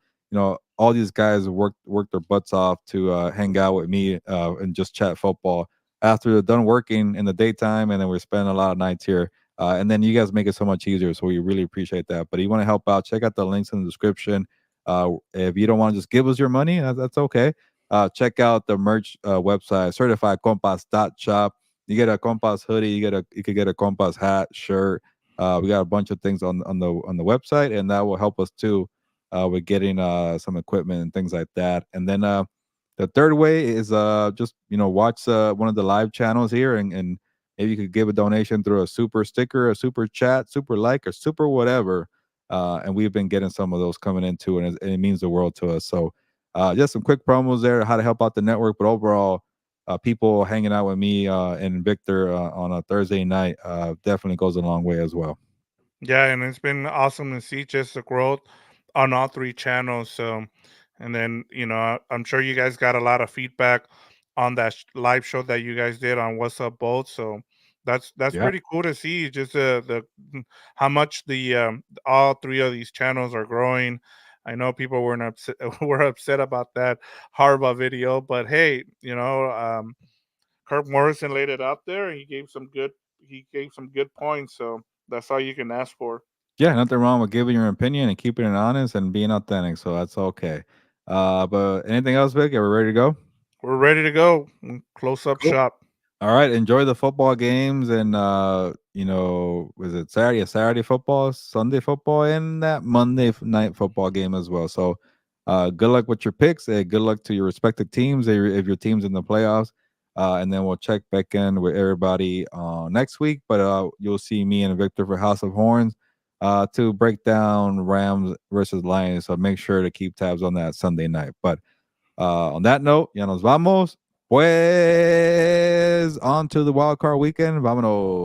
all these guys work their butts off to hang out with me and just chat football after they're done working in the daytime, and then we're spending a lot of nights here. And then you guys make it so much easier, so we really appreciate that. But if you want to help out, check out the links in the description. If you don't want to just give us your money, that's okay. Check out the merch website, certifiedcompas.shop. You get a Compas hoodie, you could get a Compas hat, shirt. We got a bunch of things on the website, and that will help us too with getting some equipment and things like that. And then the third way is just watch one of the live channels here, and maybe you could give a donation through a super sticker, a super chat, super like, or super whatever. And we've been getting some of those coming in too, and it means the world to us. So just some quick promos there, how to help out the network. But overall, people hanging out with me and Victor on a Thursday night definitely goes a long way as well. Yeah, and it's been awesome to see just the growth on all 3 channels. So, and then I'm sure you guys got a lot of feedback on that live show that you guys did on What's Up Both. So that's Yeah. pretty cool to see just how much the all 3 of these channels are growing. I know people were upset were upset about that Harbaugh video, but hey, Kirk Morrison laid it out there, and he gave some good points. So that's all you can ask for. Yeah, nothing wrong with giving your opinion and keeping it honest and being authentic. So that's okay. But anything else, Vic? Are we ready to go? We're ready to go. Close up Cool. shop. All right, enjoy the football games, and was it Saturday football, Sunday football, and that Monday night football game as well. So, good luck with your picks. Good luck to your respective teams if your team's in the playoffs. And then we'll check back in with everybody next week. But you'll see me and Victor for House of Horns to break down Rams versus Lions. So make sure to keep tabs on that Sunday night. But on that note, ya nos vamos. Pues on to the wild card weekend. Vámonos.